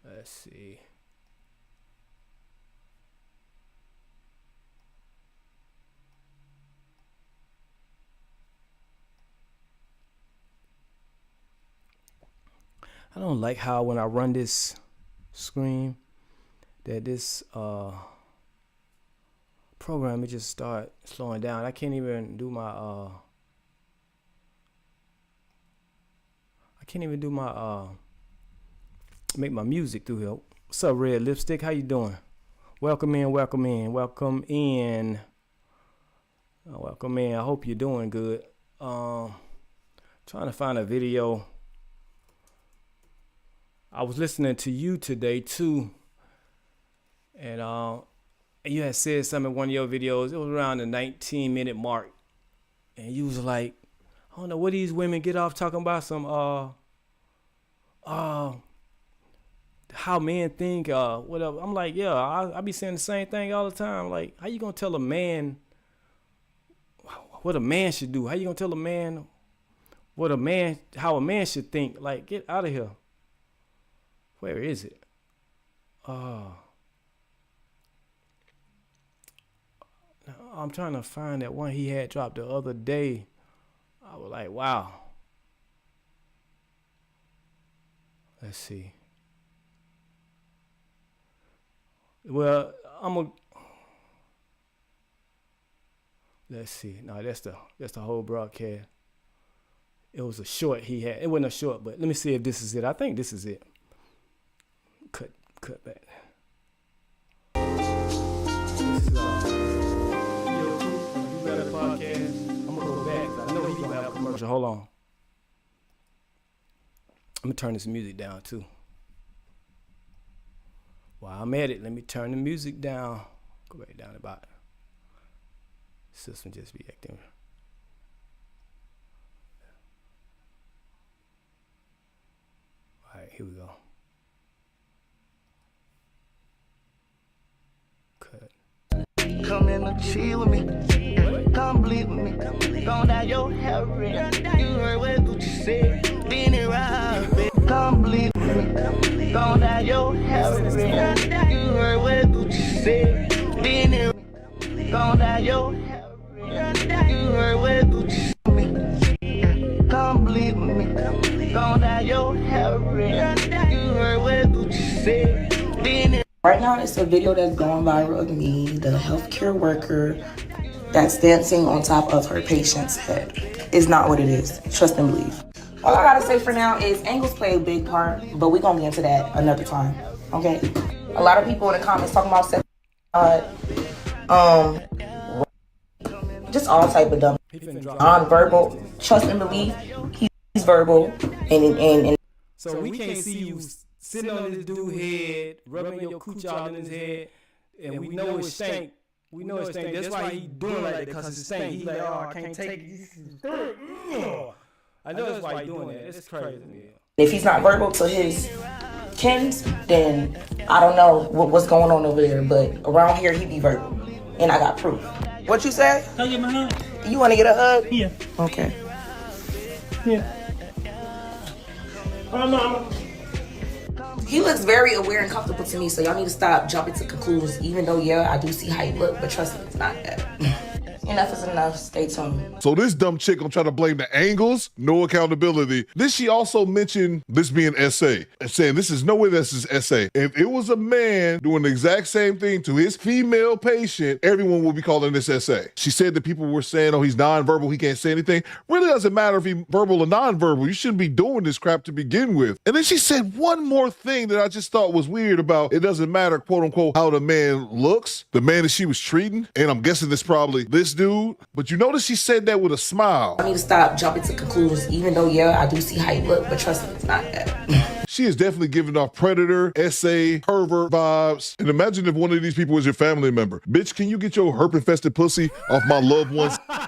Let's see. I don't like how when I run this screen that this program, it just start slowing down. I can't even do my make my music through here. What's up, Red Lipstick? How you doing? Welcome in. I hope you're doing good. Trying to find a video. I was listening to you today too, and you had said something in one of your videos. It was around the 19-minute mark, and you was like, I don't know what these women get off talking about some how men think, whatever. I'm like, yeah, I be saying the same thing all the time. Like, how you gonna tell a man what a man should do? How you gonna tell a man how a man should think? Like, get out of here. Where is it? I'm trying to find that one he had dropped the other day. I was like, wow. Let's see. Well, let's see. No, that's the whole broadcast. It was a short he had. It wasn't a short, but let me see if this is it. I think this is it. Cut back. This is You Better podcast. I'm gonna go back. I know he's gonna have a commercial. Hold on. I'm gonna turn this music down too. While I'm at it, let me turn the music down. Go back down about. System just be acting. All right, here we go. Come in and chill with me. Come bleed with me. Gone down your hair red. You heard what Gucci said. Been around, baby. Come bleed with me. Gone down your hair red. You heard what Gucci said. Been around. Gone down your hair red. You heard what Gucci said. Come bleed with me. Gone down your hair red. You heard what Gucci said. Been around. Right now, it's a video that's going viral of me, the healthcare worker that's dancing on top of her patient's head. It's not what it is. Trust and believe. All I gotta say for now is angles play a big part, but we're gonna get into that another time, okay? A lot of people in the comments talking about sex, just all type of dumb. non-verbal. Trust and believe, he's verbal, and So we can't see you sitting on this dude's head, rubbing your cooch all in his head, and we know it stank. We know it stank. That's why he doing like that, because it stank. He like, oh, I can't take it. I know that's why he doing that. It's crazy, man. if he's not verbal to his kins, then I don't know what's going on over there. But around here, he be verbal, and I got proof. What you say? Can I get my hug? You want to get a hug? Yeah. Okay. Yeah. Oh, mama. He looks very aware and comfortable to me, so y'all need to stop jumping to conclusions. Even though, yeah, I do see how he look, but trust me, it's not that. Enough is enough. Stay tuned. So this dumb chick gonna try to blame the angles, no accountability. Then she also mentioned this being essay and saying this is no way this is essay. If it was a man doing the exact same thing to his female patient, everyone would be calling this essay. She said that people were saying, oh, he's nonverbal, he can't say anything. Really doesn't matter if he's verbal or nonverbal. You shouldn't be doing this crap to begin with. And then she said one more thing that I just thought was weird about it doesn't matter, quote unquote, how the man looks, the man that she was treating. And I'm guessing this probably this dude, but you notice she said that with a smile. I need to stop jumping to conclusions, even though, yeah, I do see how he look, but trust me, it's not that. She is definitely giving off predator, essay, pervert vibes. And imagine if one of these people was your family member. Bitch, can you get your herp-infested pussy off my loved ones? I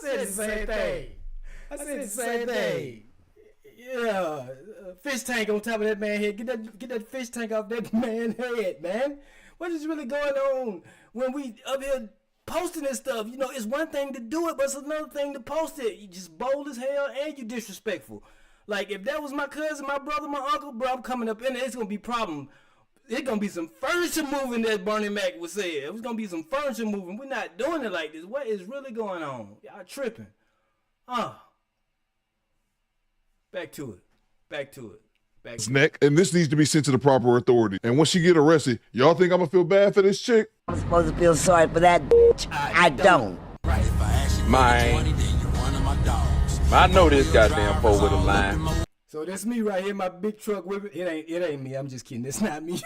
said the same thing. Yeah, fish tank on top of that man's head. Get that fish tank off that man's head, man. What is really going on when we up here posting this stuff? You know, it's one thing to do it, but it's another thing to post it. You just bold as hell and you disrespectful. Like, if that was my cousin, my brother, my uncle, bro, I'm coming up in there, it's gonna be problem. It's gonna be some furniture moving, that Bernie Mac was saying. It was gonna be some furniture moving. We're not doing it like this. What is really going on? Y'all tripping. Back to it. Neck, and this needs to be sent to the proper authority. And once she get arrested, y'all think I'm gonna feel bad for this chick? I'm supposed to feel sorry for that bitch. I don't. Man, I know this goddamn fool with a line. So that's me right here, my big truck whipping. It ain't me. I'm just kidding. It's not me.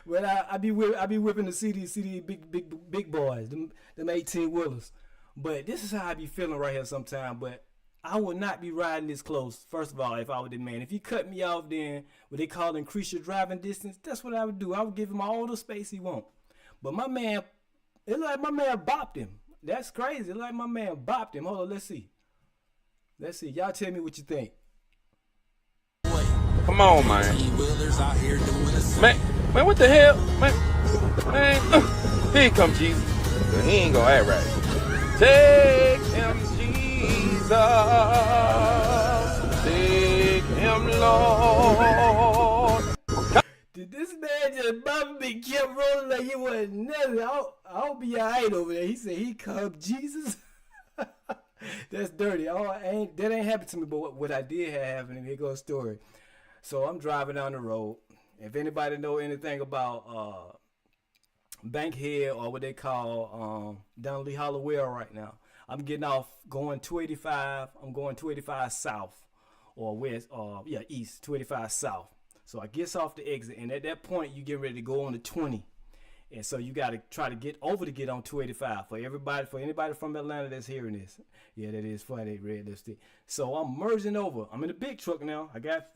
But I be whipping the CD big boys, them 18 wheelers. But this is how I be feeling right here sometimes. But I would not be riding this close, first of all, if I were the man. If he cut me off, then what they call increase your driving distance, that's what I would do. I would give him all the space he want. But my man, it's like my man bopped him. That's crazy. It's like my man bopped him. Hold on, let's see. Y'all tell me what you think. Come on, man. Man, what the hell? Man, here come Jesus. He ain't gonna act right. Take him, Jesus. Take him, Lord. Did this man just bump me, kept rolling like it wasn't nothing? I'll be alright over there. He said he come Jesus. That's dirty. That ain't happened to me, but what I did have happened, here goes a story. So I'm driving down the road. If anybody know anything about Bankhead, or what they call down Lee Hollowell right now, I'm getting off going 285. I'm going 285 south or west, east, 285 south. So I gets off the exit, and at that point you get ready to go on the 20. And so you got to try to get on 285 for anybody from Atlanta that's hearing this. Yeah, that is funny, red lipstick. So I'm merging over. I'm in a big truck now. I got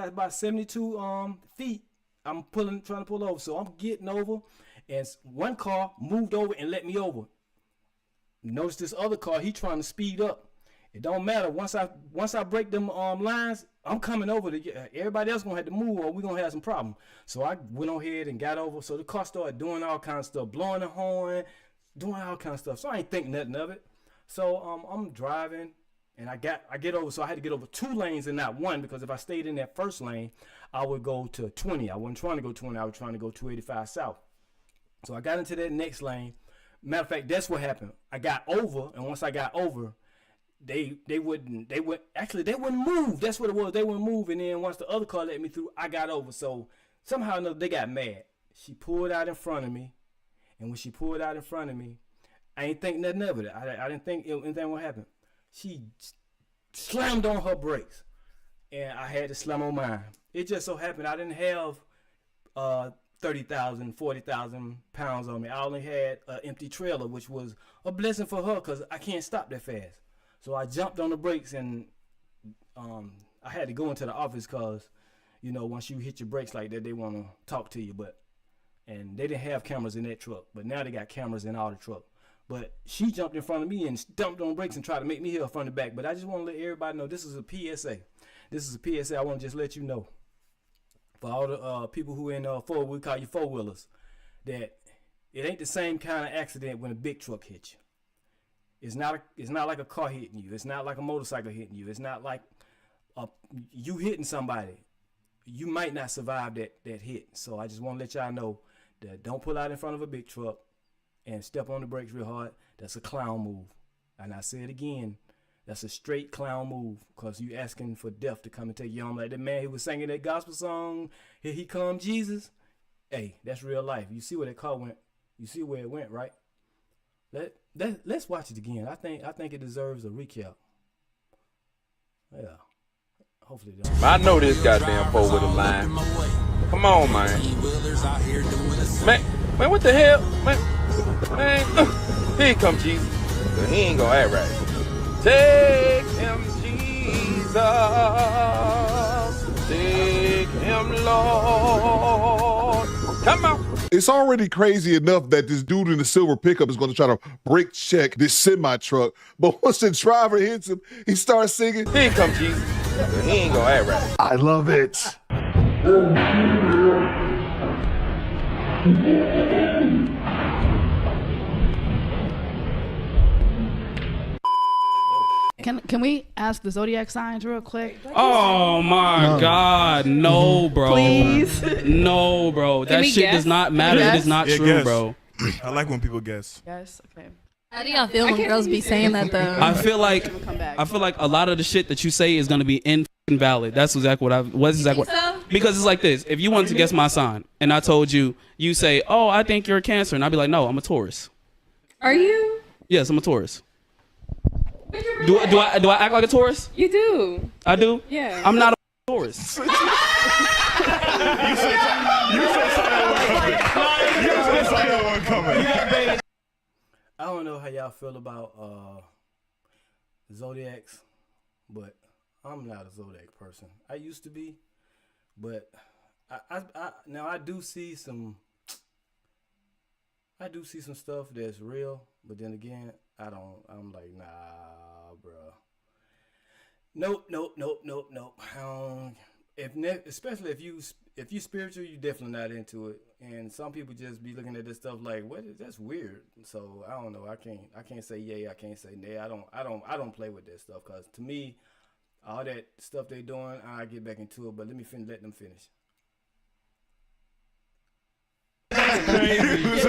about 72 feet. I'm trying to pull over. So I'm getting over, and one car moved over and let me over. Notice this other car, he trying to speed up. It don't matter. Once I break them lines, I'm coming over. Everybody else gonna have to move, or we gonna have some problem. So I went on ahead and got over. So the car started doing all kinds of stuff, blowing the horn, doing all kinds of stuff. So I ain't think nothing of it. So I'm driving, and I get over. So I had to get over 2 lanes and not 1, because if I stayed in that first lane, I would go to 20. I wasn't trying to go 20. I was trying to go 285 south. So I got into that next lane. Matter of fact, that's what happened. I got over, and once I got over, they wouldn't move. That's what it was. They wouldn't move, and then once the other car let me through, I got over. So somehow or another, they got mad. She pulled out in front of me, and when she pulled out in front of me, I ain't think nothing of it. I didn't think anything would happen. She slammed on her brakes, and I had to slam on mine. It just so happened I didn't have 30,000, 40,000 pounds on me. I only had an empty trailer, which was a blessing for her because I can't stop that fast. So I jumped on the brakes and I had to go into the office because, you know, once you hit your brakes like that, they want to talk to you. And they didn't have cameras in that truck, but now they got cameras in all the truck. But she jumped in front of me and dumped on brakes and tried to make me hit from the back. But I just want to let everybody know this is a PSA. This is a PSA. I want to just let you know. For all the people who in we call you four-wheelers, that it ain't the same kind of accident when a big truck hits you. It's not like a car hitting you. It's not like a motorcycle hitting you. It's not like you hitting somebody. You might not survive that hit. So I just want to let y'all know that don't pull out in front of a big truck and step on the brakes real hard. That's a clown move. And I say it again. That's a straight clown move because you asking for death to come and take you home. Like the man who was singing that gospel song, Here He Come Jesus. Hey, that's real life. You see where that car went. You see where it went, right? Let's watch it again. I think it deserves a recap. Yeah. Hopefully they don't. I know this goddamn four with a line. Come on, man. Man, what the hell? Man, here come Jesus. He ain't gonna act right. Take him, Jesus. Take him, Lord. Come on. It's already crazy enough that this dude in the silver pickup is going to try to brake check this semi-truck. But once the driver hits him, he starts singing, Here come Jesus. He ain't gonna act right. I love it. Can we ask the zodiac signs real quick? Oh my God, no, bro. Please. No, bro. That shit guess? does not matter. It is not true, guess. bro. I like when people guess. Yes. Okay. How do y'all feel when girls be saying that though? I feel like a lot of the shit that you say is gonna be invalid. That's exactly what So? Because it's like this. If you wanted to guess my sign and I told you, you say, "Oh, I think you're a Cancer," and I'd be like, "No, I'm a Taurus." Are you? Yes, I'm a Taurus. Do I act like a Taurus? You do. I do? Yeah. I'm not a Taurus. I don't know how y'all feel about zodiacs, but I'm not a zodiac person. I used to be, but I do see some stuff that's real, but then again, I'm like, nah, bro. Nope. Especially if you spiritual, you definitely not into it. And some people just be looking at this stuff like, that's weird. So I don't know. I can't say yay. I can't say nay. I don't play with that stuff because to me, all that stuff they doing, I get back into it. But let them finish.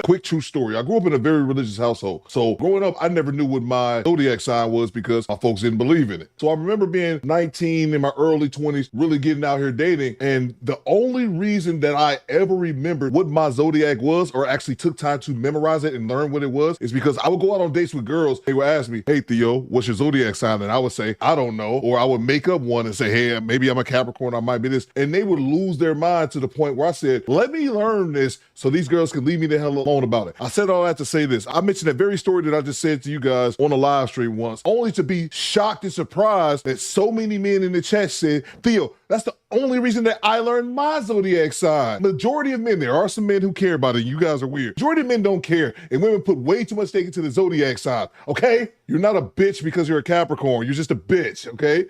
Quick true story. I grew up in a very religious household. So growing up, I never knew what my zodiac sign was because my folks didn't believe in it. So I remember being 19 in my early 20s, really getting out here dating. And the only reason that I ever remembered what my zodiac was or actually took time to memorize it and learn what it was is because I would go out on dates with girls. They would ask me, hey, Theo, what's your zodiac sign? And I would say, I don't know. Or I would make up one and say, hey, maybe I'm a Capricorn. I might be this. And they would lose their mind to the point where I said, let me learn this so these girls can leave me the hell alone about it. I said all that to say this. I mentioned that very story that I just said to you guys on a live stream once, only to be shocked and surprised that so many men in the chat said, Theo, that's the only reason that I learned my zodiac sign. Majority of men, there are some men who care about it. You guys are weird. Majority of men don't care. And women put way too much stake into the zodiac sign. Okay? You're not a bitch because you're a Capricorn. You're just a bitch. Okay?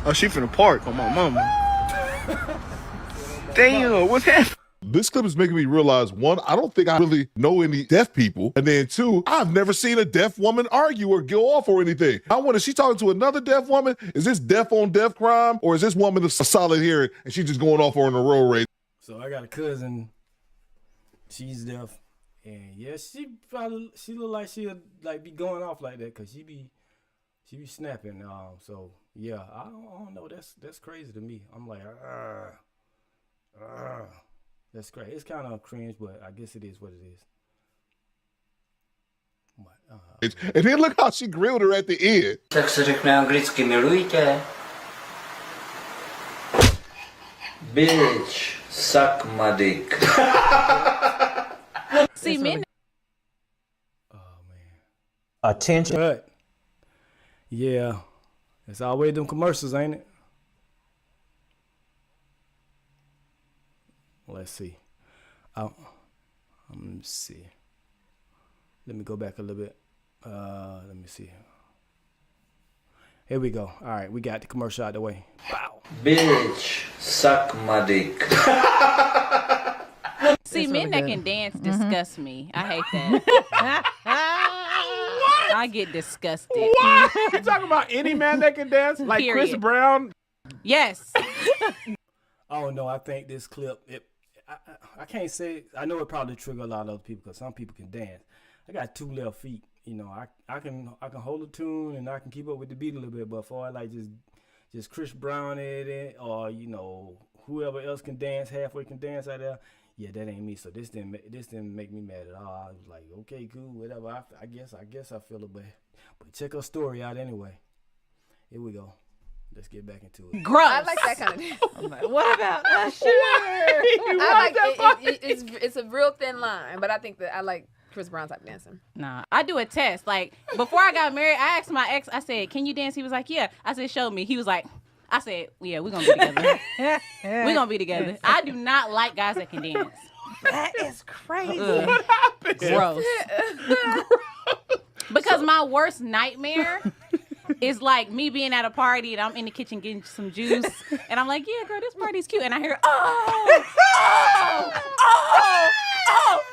Oh, she finna park on my mama. Damn, what's happening? This clip is making me realize, one, I don't think I really know any deaf people. And then two, I've never seen a deaf woman argue or go off or anything. I wonder, is she talking to another deaf woman? Is this deaf on deaf crime? Or is this woman of solid hearing and she's just going off on a road rage? So I got a cousin, she's deaf. And yeah, she look like she'll like be going off like that because she be snapping. So yeah, I don't know. That's crazy to me. I'm like, that's crazy. It's kind of cringe, but I guess it is what it is. And then look how she grilled her at the end. Секс-рик на английский милуйте. Bitch, suck my dick. See, men. Attention. But, yeah, it's always them commercials, ain't it? Let's see. Let me see. Let me go back a little bit. Let me see. Here we go. All right, we got the commercial out the way. Wow. Bitch, suck my dick. See, men that can dance disgust me. I hate that. I get disgusted. What? You talking about any man that can dance? Like Period. Chris Brown? Yes. Oh, no, I think this clip, I can't say, I know it probably trigger a lot of other people because some people can dance. I got 2 left feet. You know, I can hold a tune and I can keep up with the beat a little bit, but for like just Chris Brown at it, or you know whoever else can dance, halfway can dance out there, yeah, that ain't me. So this didn't make me mad at all. I was like, okay, cool, whatever. I guess I feel it, but check her story out anyway. Here we go. Let's get back into it. Gross. I like that kind of dance. I'm like, what about Usher? It's a real thin line, but I think that I like Chris Brown type dancing. Nah, I do a test. Like, before I got married, I asked my ex, I said, can you dance? He was like, yeah. I said, show me. He was like, I said, yeah, we're going to be together. We're going to be together. I do not like guys that can dance. That is crazy. What happened? Gross. Because my worst nightmare is like me being at a party and I'm in the kitchen getting some juice and I'm like, yeah, girl, this party's cute. And I hear, oh,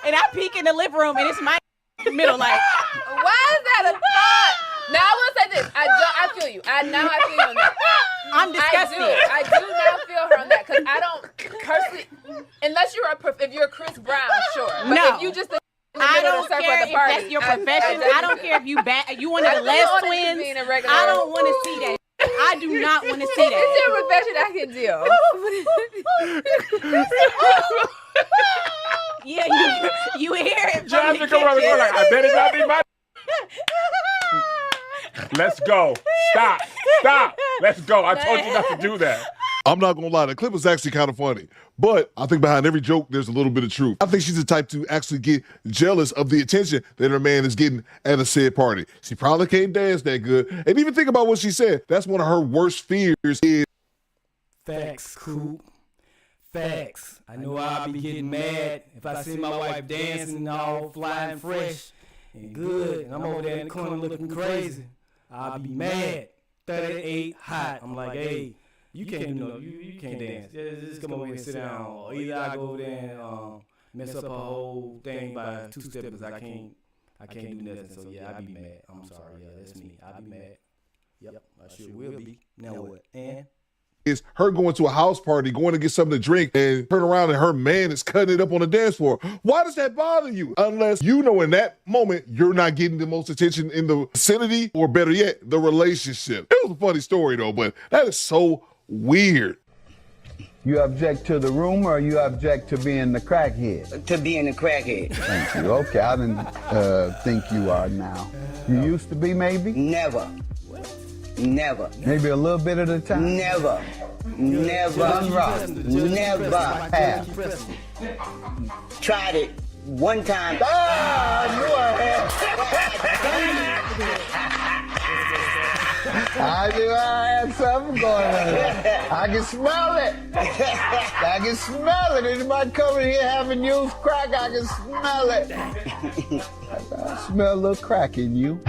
and I peek in the living room and it's my middle like. Why is that a thought? Now I want to say this. I feel you. I feel you on that. I'm disgusted. I do now feel her on that because I don't personally, unless if you're Chris Brown, sure. But No. if you just I don't care if that's your profession. I don't care if you one of the Les twins. I don't want to see that. I do not want to see that. If it's your profession, I can deal. Yeah, you hear it. Jasmine come around the corner like, I bet it not be my. Let's go. Stop. Let's go. I told you not to do that. I'm not gonna lie, the clip was actually kind of funny, but I think behind every joke, there's a little bit of truth. I think she's the type to actually get jealous of the attention that her man is getting at a said party. She probably can't dance that good. And even think about what she said. That's one of her worst fears is... Facts, Coop. Facts. I know I'll be getting mad if I see my wife dancing all flying fresh and good, and I'm over there in the corner looking crazy. I'll be mad. 38 hot. I'm like, hey, you can't do no, you can't dance. Just come over here and sit down. Or either I go over there and mess up a whole thing by 2 steps because I can't do nothing. So yeah, I'd be mad. I'm sorry. Yeah, that's me. I'd be mad. Yep, I sure will be. Now what? And is her going to a house party, going to get something to drink, and turn around and her man is cutting it up on the dance floor. Why does that bother you? Unless you know in that moment you're not getting the most attention in the vicinity, or better yet, the relationship. It was a funny story though, but that is so weird. You object to the rumor, or you object to being the crackhead? To being a crackhead. Thank you. Okay, I didn't think you are now. You used to be, maybe? Never. Maybe a little bit at a time? Never. Have. Tried it one time. I knew I had something going on. I can smell it. Anybody coming here having used crack, I can smell it. I smell a little crack in you.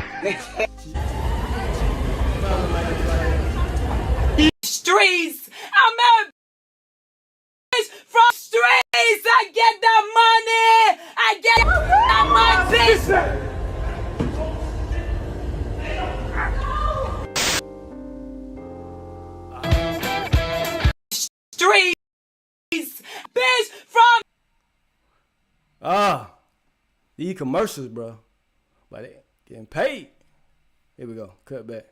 Streets, I'm out from streets. I get the money. I get the money. Streets, bitch, from these commercials, bro. But they getting paid. Here we go. Cut back.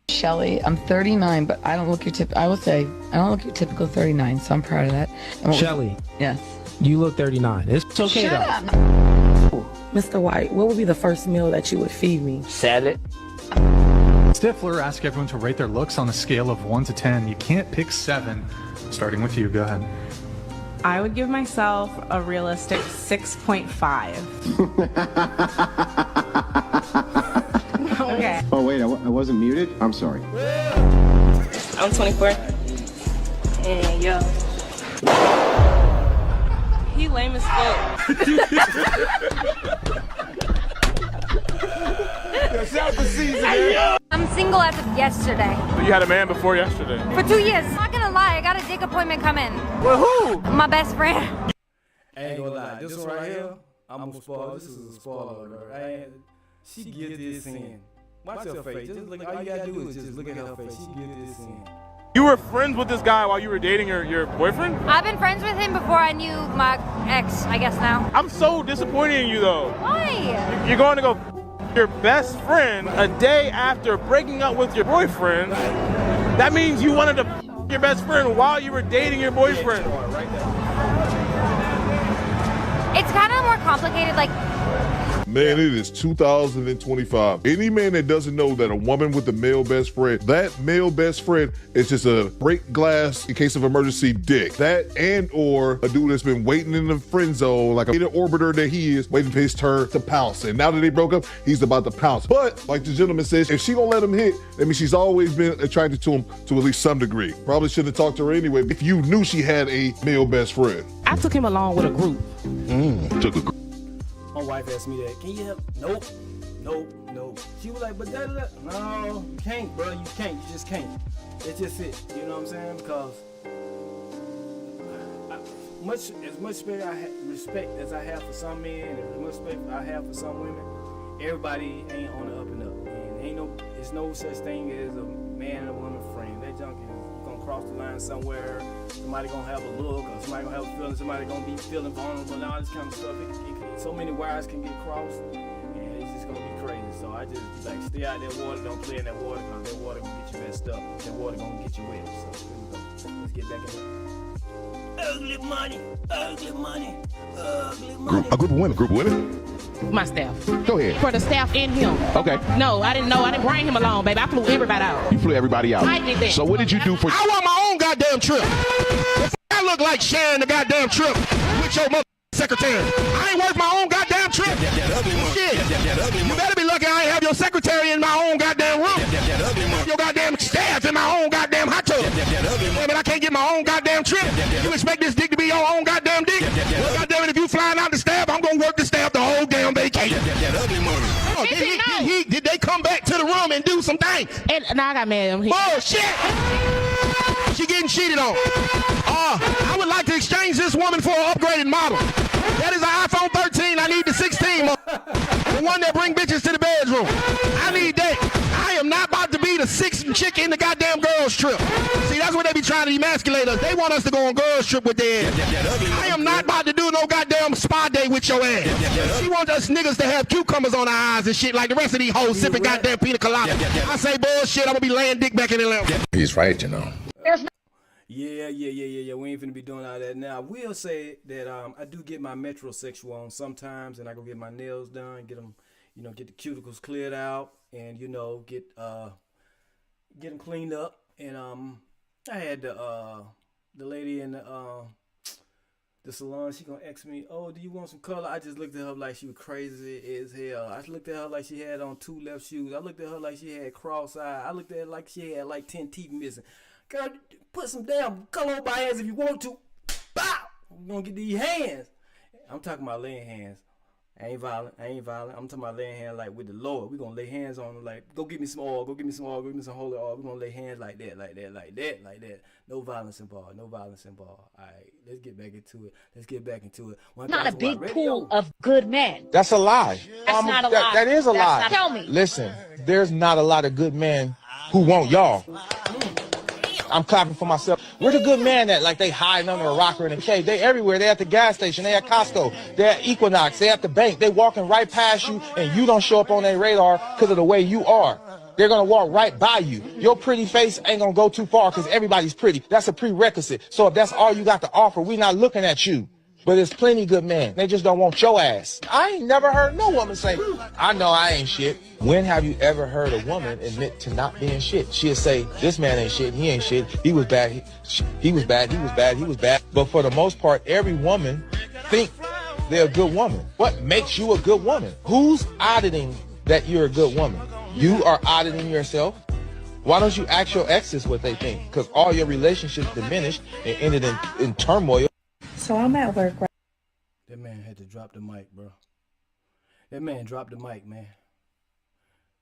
Shelly, I'm 39, but I don't look your I will say I don't look your typical 39, so I'm proud of that. Shelly, yes, you look 39. It's okay Shut though. up. Mr. White, what would be the first meal that you would feed me? Salad. Stifler asked everyone to rate their looks on a scale of 1 to 10. You can't pick 7. Starting with you, go ahead. I would give myself a realistic 6.5. Okay. Oh, wait, I wasn't muted? I'm sorry. I'm 24. And yo. He lame as fuck. I'm single as of yesterday. You had a man before yesterday. For 2 years. I'm not gonna lie, I got a dick appointment coming. With who? My best friend. I ain't gonna lie, this one right here, I'm gonna spoil. This is a spoiler alert. She gives this in. Watch her face. Just look, all you gotta do is just look at her face. She gives this in. You were friends with this guy while you were dating your boyfriend? I've been friends with him before I knew my ex, I guess now. I'm so disappointed in you though. Why? You're going to go your best friend a day after breaking up with your boyfriend. That means you wanted to your best friend while you were dating your boyfriend. It's kind of more complicated, like. Man, it is 2025. Any man that doesn't know that a woman with a male best friend, that male best friend is just a break glass in case of emergency dick. That and or a dude that's been waiting in the friend zone, like a orbiter that he is, waiting for his turn to pounce. And now that they broke up, he's about to pounce. But like the gentleman says, if she gonna let him hit, that means she's always been attracted to him to at least some degree. Probably shouldn't have talked to her anyway if you knew she had a male best friend. I took him along with a group. Took a group. My wife asked me that. Can you help? Nope. She was like, but that. No, you can't, bro. You can't. You just can't. That's just it. You know what I'm saying? Because as much respect as I have for some men, and as much respect I have for some women, everybody ain't on the up and up. And it's no such thing as a man and a woman friend. That junk is gonna cross the line somewhere. Somebody gonna have a look, or somebody gonna have a feeling. Somebody gonna be feeling vulnerable, and all this kind of stuff. So many wires can get crossed, and it's just gonna be crazy. So I just be like, stay out that water, don't play in that water, because that water gonna get you messed up. That water gonna get you wet. So here we go. Let's get back in it. Ugly money. A group of women? My staff. Go ahead. For the staff and him. Okay. No, I didn't know. I didn't bring him along, baby. I flew everybody out. You flew everybody out. I did that. So what did you do for? I want my own goddamn trip. I look like sharing the goddamn trip with your mother secretary. I ain't worth my own goddamn trip. Shit. You better be lucky I ain't have your secretary in my own goddamn room. Your goddamn staff in my own goddamn hot tub. Damn it, I can't get my own goddamn trip. You expect this dick to be your own goddamn dick? Well, goddamn it, if you flying out the staff, I'm gonna work the staff the whole damn vacation. Did they come back to the room and do some things? And now I got mad. Bullshit! She getting cheated on. I would like to exchange this woman for an upgraded model. That is an iPhone 13. I need the 16, the one that bring bitches to the bedroom. I need that. I am not about to be the sixth chick in the goddamn girls trip. See, that's what they be trying to emasculate us. They want us to go on girls trip with their ass. I am not about to do no goddamn spa day with your ass. She wants us niggas to have cucumbers on our eyes and shit like the rest of these hoes sipping goddamn pina colada. I say bullshit, I'm gonna be laying dick back in the lap. He's right, you know. Yeah. We ain't finna be doing all that now. I will say that I do get my metrosexual on sometimes, and I go get my nails done, get them, get the cuticles cleared out, and get them cleaned up. And I had the lady in the salon. She gonna ask me, "Oh, do you want some color?" I just looked at her like she was crazy as hell. I looked at her like she had on 2 left shoes. I looked at her like she had cross-eyed. I looked at her like she had like 10 teeth missing. Girl, put some damn color on my hands if you want to. Bow! I'm gonna get these hands. I'm talking about laying hands. I ain't violent. I'm talking about laying hands like with the Lord. We gonna lay hands on them like, go get me some oil, go get me some holy oil. We gonna lay hands like that. No violence involved. All right, let's get back into it. Not a big pool of good men. That's a lie. That's not a lie. That is a lie. Tell me. Listen, there's not a lot of good men who want y'all. I'm clapping for myself. Where the good man at? Like they hiding under a rock or in a cave. They everywhere. They at the gas station. They at Costco. They at Equinox. They at the bank. They walking right past you, and you don't show up on their radar because of the way you are. They're gonna walk right by you. Your pretty face ain't gonna go too far because everybody's pretty. That's a prerequisite. So if that's all you got to offer, we not looking at you. But there's plenty good men. They just don't want your ass. I ain't never heard no woman say, I know I ain't shit. When have you ever heard a woman admit to not being shit? She'll say, this man ain't shit, he ain't shit, he was bad, he was bad, he was bad, he was bad. But for the most part, every woman think they're a good woman. What makes you a good woman? Who's auditing that you're a good woman? You are auditing yourself. Why don't you ask your exes what they think? Because all your relationships diminished and ended in turmoil. So I'm at work right. That man had to drop the mic, bro. That man dropped the mic, man.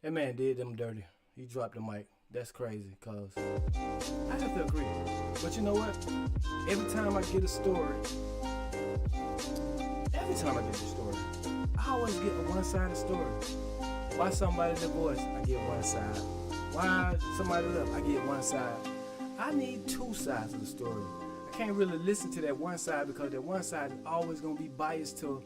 That man did them dirty. He dropped the mic. That's crazy, cause I have to agree. But you know what? Every time I get a story, I always get a one-sided story. Why somebody divorced, I get one side. Why somebody left, I get one side. I need two sides of the story. I can't really listen to that one side because that one side is always going to be biased to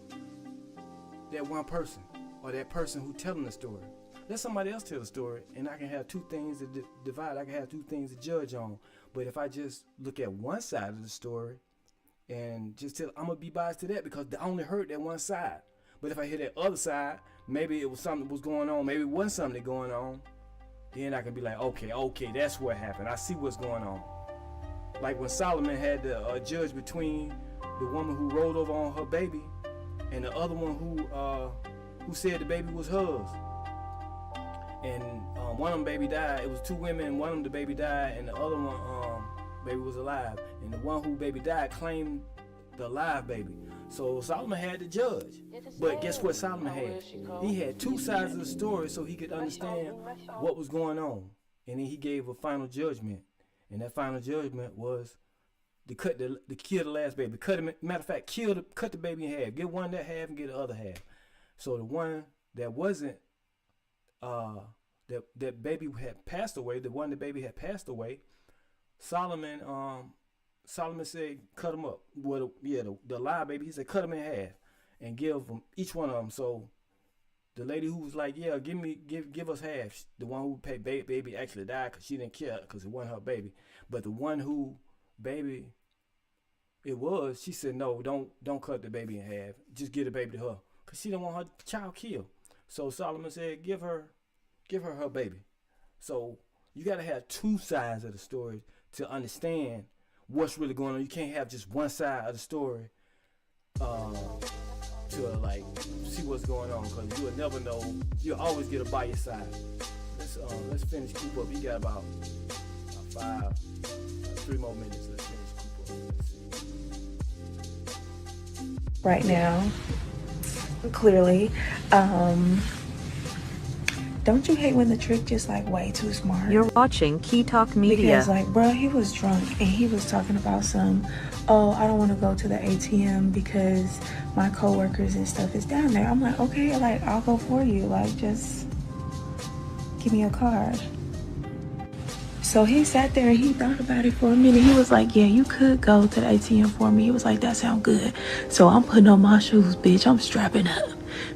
that one person or that person who telling the story. Let somebody else tell the story and I can have two things to divide. I can have two things to judge on. But if I just look at one side of the story and just tell, I'm going to be biased to that because I only heard that one side. But if I hear that other side, maybe it was something that was going on, maybe it wasn't something going on, then I can be like, okay, that's what happened. I see what's going on. Like when Solomon had to judge between the woman who rolled over on her baby and the other one who said the baby was hers. And one of them baby died. It was two women, one of them the baby died, and the other one baby was alive. And the one who baby died claimed the alive baby. So Solomon had to judge. But guess what Solomon had? He had two sides of the story so he could understand what was going on. And then he gave a final judgment. And that final judgment was to kill the last baby. Matter of fact, cut the baby in half. Get one that half and get the other half. So the one that wasn't that baby had passed away, the one the baby had passed away, Solomon said cut them up. Well, the live baby, he said cut them in half and give them each one of them. So the lady who was like, yeah, give us half. The one who paid baby actually died because she didn't care because it wasn't her baby. But the one who baby it was, she said no, don't cut the baby in half. Just give the baby to her because she didn't want her child killed. So Solomon said give her her baby. So you got to have two sides of the story to understand what's really going on. You can't have just one side of the story to like see what's going on because you will never know. You'll always get a biased side. Let's finish Coop Up. You got about 3 more minutes. Let's finish Coop Up. Let's see. Right now, clearly, don't you hate when the trick just like way too smart? You're watching Key Talk Media. Because like, bro, he was drunk and he was talking about I don't want to go to the ATM because my coworkers and stuff is down there. I'm like, okay, like I'll go for you. Like just give me a card. So he sat there and he thought about it for a minute. He was like, yeah, you could go to the ATM for me. He was like, that sounds good. So I'm putting on my shoes, bitch. I'm strapping up.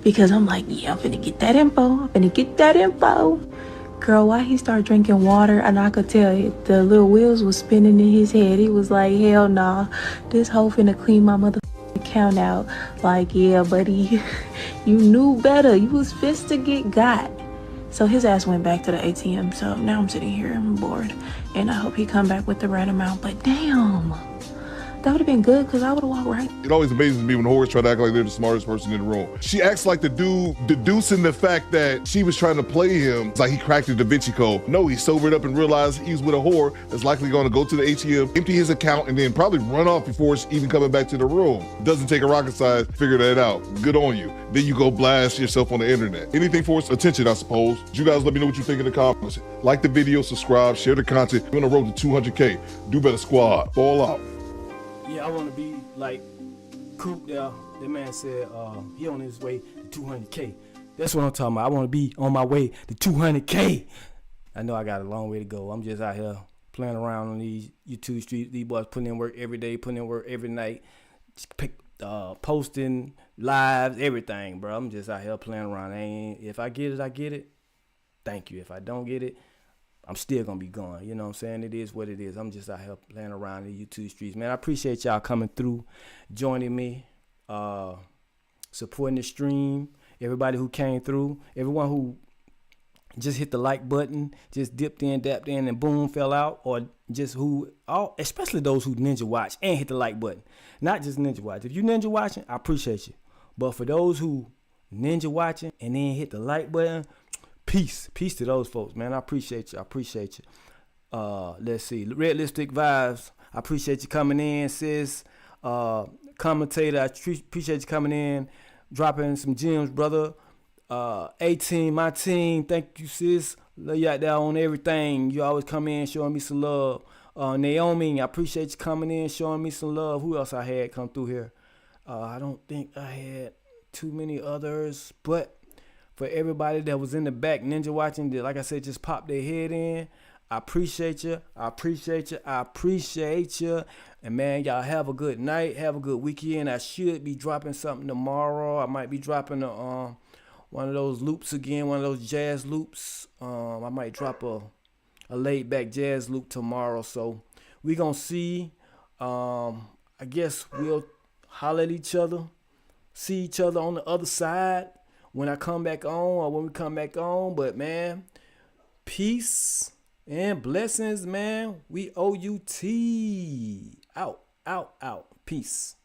Because I'm like, yeah, I'm finna get that info. Girl, why he started drinking water? And I could tell it, the little wheels was spinning in his head. He was like, hell nah. This hoe finna clean my motherfucking account out. Like, yeah, buddy, you knew better. You was fist to get got. So his ass went back to the ATM. So now I'm sitting here, I'm bored. And I hope he come back with the right amount. But damn. That would have been good because I would have walked right. It always amazes me when whores try to act like they're the smartest person in the room. She acts like the dude, deducing the fact that she was trying to play him. It's like he cracked the Da Vinci Code. No, he sobered up and realized he was with a whore that's likely going to go to the ATM, empty his account, and then probably run off before it's even coming back to the room. Doesn't take a rocket science to figure that out. Good on you. Then you go blast yourself on the internet. Anything for its attention, I suppose. You guys let me know what you think in the comments. Like the video, subscribe, share the content. We're on the road to 200K. Do better, squad. Ball out. Yeah, I want to be like Coop there. That man said he on his way to 200K. That's what I'm talking about. I want to be on my way to 200K. I know I got a long way to go. I'm just out here playing around on these YouTube streets. These boys putting in work every day, putting in work every night, posting lives, everything, bro. I'm just out here playing around. If I get it, I get it. Thank you. If I don't get it, I'm still going to be gone. You know what I'm saying? It is what it is. I'm just out here playing around the YouTube streets. Man, I appreciate y'all coming through, joining me. supporting the stream. Everybody who came through. Everyone who just hit the like button, just dipped in, dapped in, and boom, fell out. Or just especially those who ninja watch and hit the like button. Not just ninja watch. If you ninja watching, I appreciate you. But for those who ninja watching and then hit the like button, peace to those folks, man. I appreciate you. Let's see, Red Lipstick Vibes, I appreciate you coming in, sis. Commentator, I appreciate you coming in, dropping some gems, brother. 18, my team, thank you, sis. Love you out there on everything. You always come in showing me some love. Naomi, I appreciate you coming in, showing me some love. Who else I had come through here? I don't think I had too many others, but for everybody that was in the back ninja watching, that, like I said, just popped their head in, I appreciate you. And man, y'all have a good night, have a good weekend. I should be dropping something tomorrow. I might be dropping one of those loops again, one of those jazz loops. I might drop a laid back jazz loop tomorrow. So we gonna see. I guess we'll holler at each other, see each other on the other side when I come back on or when we come back on. But man, peace and blessings, man. We OUT. Out. Peace.